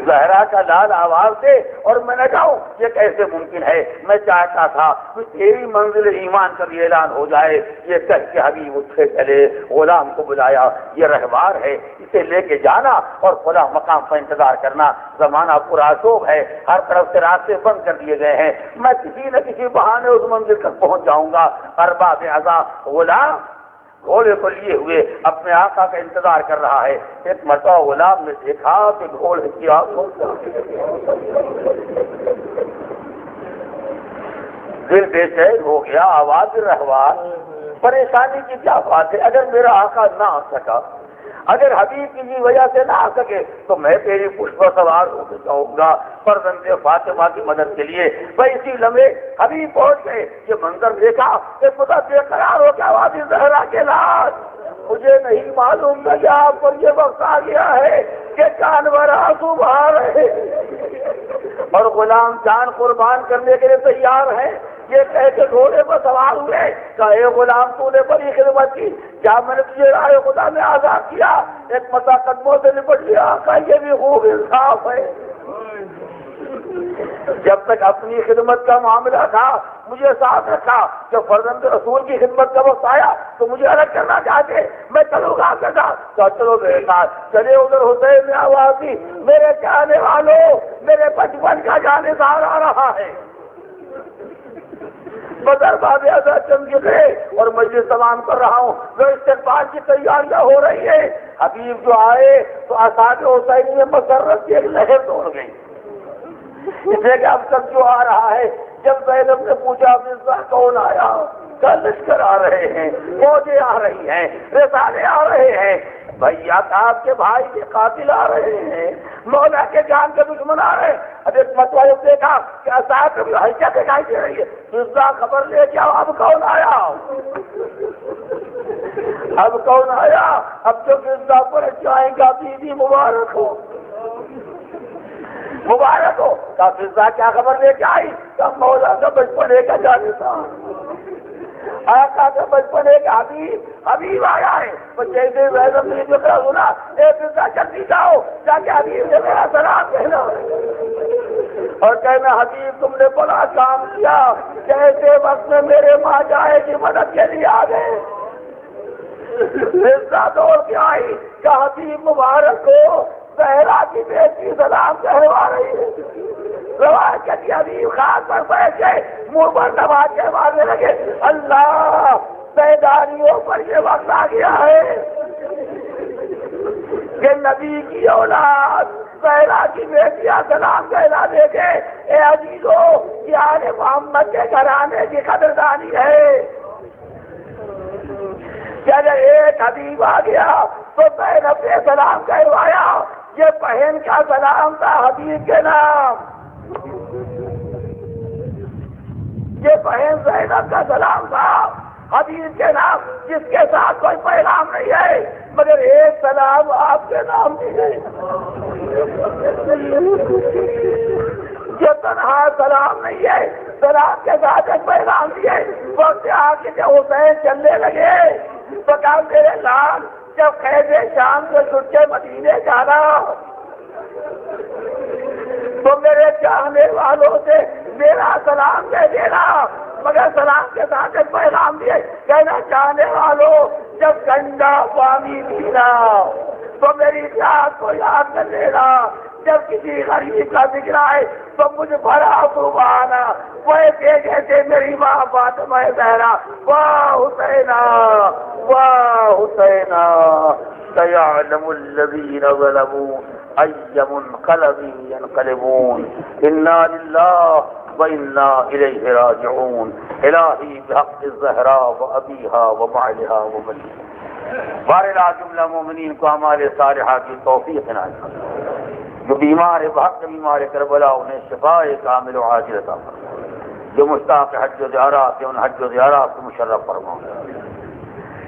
زہرا کا لال آواز دے اور میں نے کہوں یہ کیسے ممکن ہے؟ میں چاہتا تھا کہ تیری منزل ایمان کا بھی اعلان ہو جائے۔ یہ کہہ کے حبیب اٹھے چلے، غلام کو بلایا، یہ رہوار ہے اسے لے کے جانا اور فلاں مقام پر انتظار کرنا، زمانہ پرآشوب ہے، ہر طرف سے راستے بند کر دیے گئے ہیں، میں کسی نہ کسی بہانے اس منزل تک پہنچ جاؤں گا۔ ارباب اعضاء غلام گھوڑے کو لیے ہوئے اپنے آقا کا انتظار کر رہا ہے۔ ایک مرتبہ غلام نے دیکھا کہ گھوڑے کی آنکھوں دل بے چین ہو گیا، آواز رہوار پریشانی کی کیا بات ہے؟ اگر میرا آقا نہ آ سکا، اگر حبیب کی وجہ سے نہ آ سکے تو میں تیری پشت پر سوار ہو کے جاؤں گا فرزند فاطمہ کی مدد کے لیے۔ میں اسی لمحے حبیب پہنچ گئے، یہ منظر دیکھا کہ خدا بے قرار ہو کے آواز زہرا کے لاش، مجھے نہیں معلوم تھا کہ آپ پر یہ وقت آ گیا ہے کہ جانور آنسو بہا رہے اور غلام جان قربان کرنے کے لیے تیار ہیں۔ یہ کہہ کے گھوڑے پر سوار ہوئے، کہا اے غلام تو نے بڑی خدمت کی، کیا میں نے تجھے راہ خدا میں آزاد کیا؟ ایک مسا قدموں سے نپٹ لیا، کہا یہ بھی خوب انصاف ہے۔ جب تک اپنی خدمت کا معاملہ تھا مجھے ساتھ رکھا، جب فرزند رسول کی خدمت کا وقت آیا تو مجھے الگ کرنا چاہتے، میں چلوں گا آپ کے ساتھ، کہا چلو میرے ساتھ چلے۔ ادھر حسین نے آواز دی میرے جانے والوں، میرے بچپن کا جانسار آ رہا ہے۔ بدر باب اعزاز چمک گئے اور مجلس تمام کر رہا ہوں، جو استقبال کی تیاریاں ہو رہی ہے۔ حبیب جو آئے تو اصحاب حسینی میں مسرت کی ایک لہر دوڑ گئی، اس لیے کہ اب تک جو آ رہا ہے۔ جب زینب نے پوچھا مرزا کون آیا؟ کہا لشکر آ رہے ہیں، فوجیں آ رہی ہیں، رسالے آ رہے ہیں، بھیا آپ کے بھائی کے قاتل آ رہے ہیں، مولا کے جان کے دشمن آ رہے ہیں۔ اب ایک مرتبہ دیکھا کہ اصحاب کی حیثیت دکھائی دے رہی ہے، مرزا خبر لے کے آؤ اب کون آیا؟ اب کون آیا؟ اب جو مرزا پر جائیں گا بیوی مبارک ہو، مبارک ہو۔ کہا مرزا کیا خبر لے کے آئی؟ کہا مولا کا بچپنے کا جانے تھا، آقا کا بچپن ایک حبیب آیا ہے۔ وہ جیسے زینب نے جو کرا سنا، اے مرزا جلدی جاؤ، جا کے حبیب سے میرا سلام کہنا اور کہنا حبیب تم نے بڑا کام کیا، کیسے وقت میں میرے ماں جائے کی مدد کے لیے آ گئے۔ مرزا دوڑ کے آئی کہ حبیب مبارک ہو، زہرا کی بیٹی سلام کہوا رہی ہے۔ روایت کے حبیب خاک پر بیٹھ گئے، منہ پر دبا کے مارنے لگے، اللہ بیداریوں پر یہ وقت آ گیا ہے کہ نبی کی اولاد زہرا کی بیٹیاں سلام کہنا دے کے اے عزیزو یہ آل محمد کے گھرانے کی قدردانی ہے۔ جب ایک حبیب آ گیا تو زینب نے سلام کہوایا، یہ بہن کا سلام تھا حبیب کے نام۔ یہ بہن زینب کا سلام تھا، حبیب کے نام، جس کے ساتھ کوئی پیغام نہیں ہے مگر ایک سلام آپ کے نام بھی ہے، جو تنہا سلام نہیں ہے، سلام کے ساتھ ایک پیغام بھی ہے۔ وقت آ کے جب حسین چلنے لگے تو کہا میرے لال جب قید شام سے چھٹ کے مدینے جانا تو میرے چاہنے والوں سے میرا سلام دے دینا، مگر سلام کے ساتھ ایک پیغام دیے، کہنا چاہنے والوں جب گنگا پانی پینا تو میری یاد کو یاد کر لینا، جب کسی غریب کا ذکر آئے تو مجھ بھرا سبحانا، وہ دیکھے تھے میری ماں فاطمہ زہرا، واہ حسینا واہ حسینا سيعلم الذين ظلموا أي منقلب ينقلبون إنا لله وإنا إليه راجعون إلهي بحق الزهراء وأبيها وبعلها وبنيها بارلا جملہ مومنین کو اعمال صالحہ کی توفیق عنایت فرما، جو بیمار بحق بیمار کربلا انہیں شفاء کامل و عاجل عطا فرما، جو مشتاق حج و زیارات ان حج و زیارات کو مشرف فرما،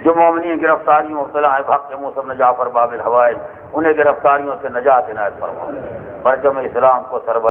جو مومنین گرفتاریوں مبتلا ہیں بحق موسم بن جعفر باب الحوائج انہیں گرفتاریوں سے نجات عنایت فرما، پرچم اسلام کو سربراہ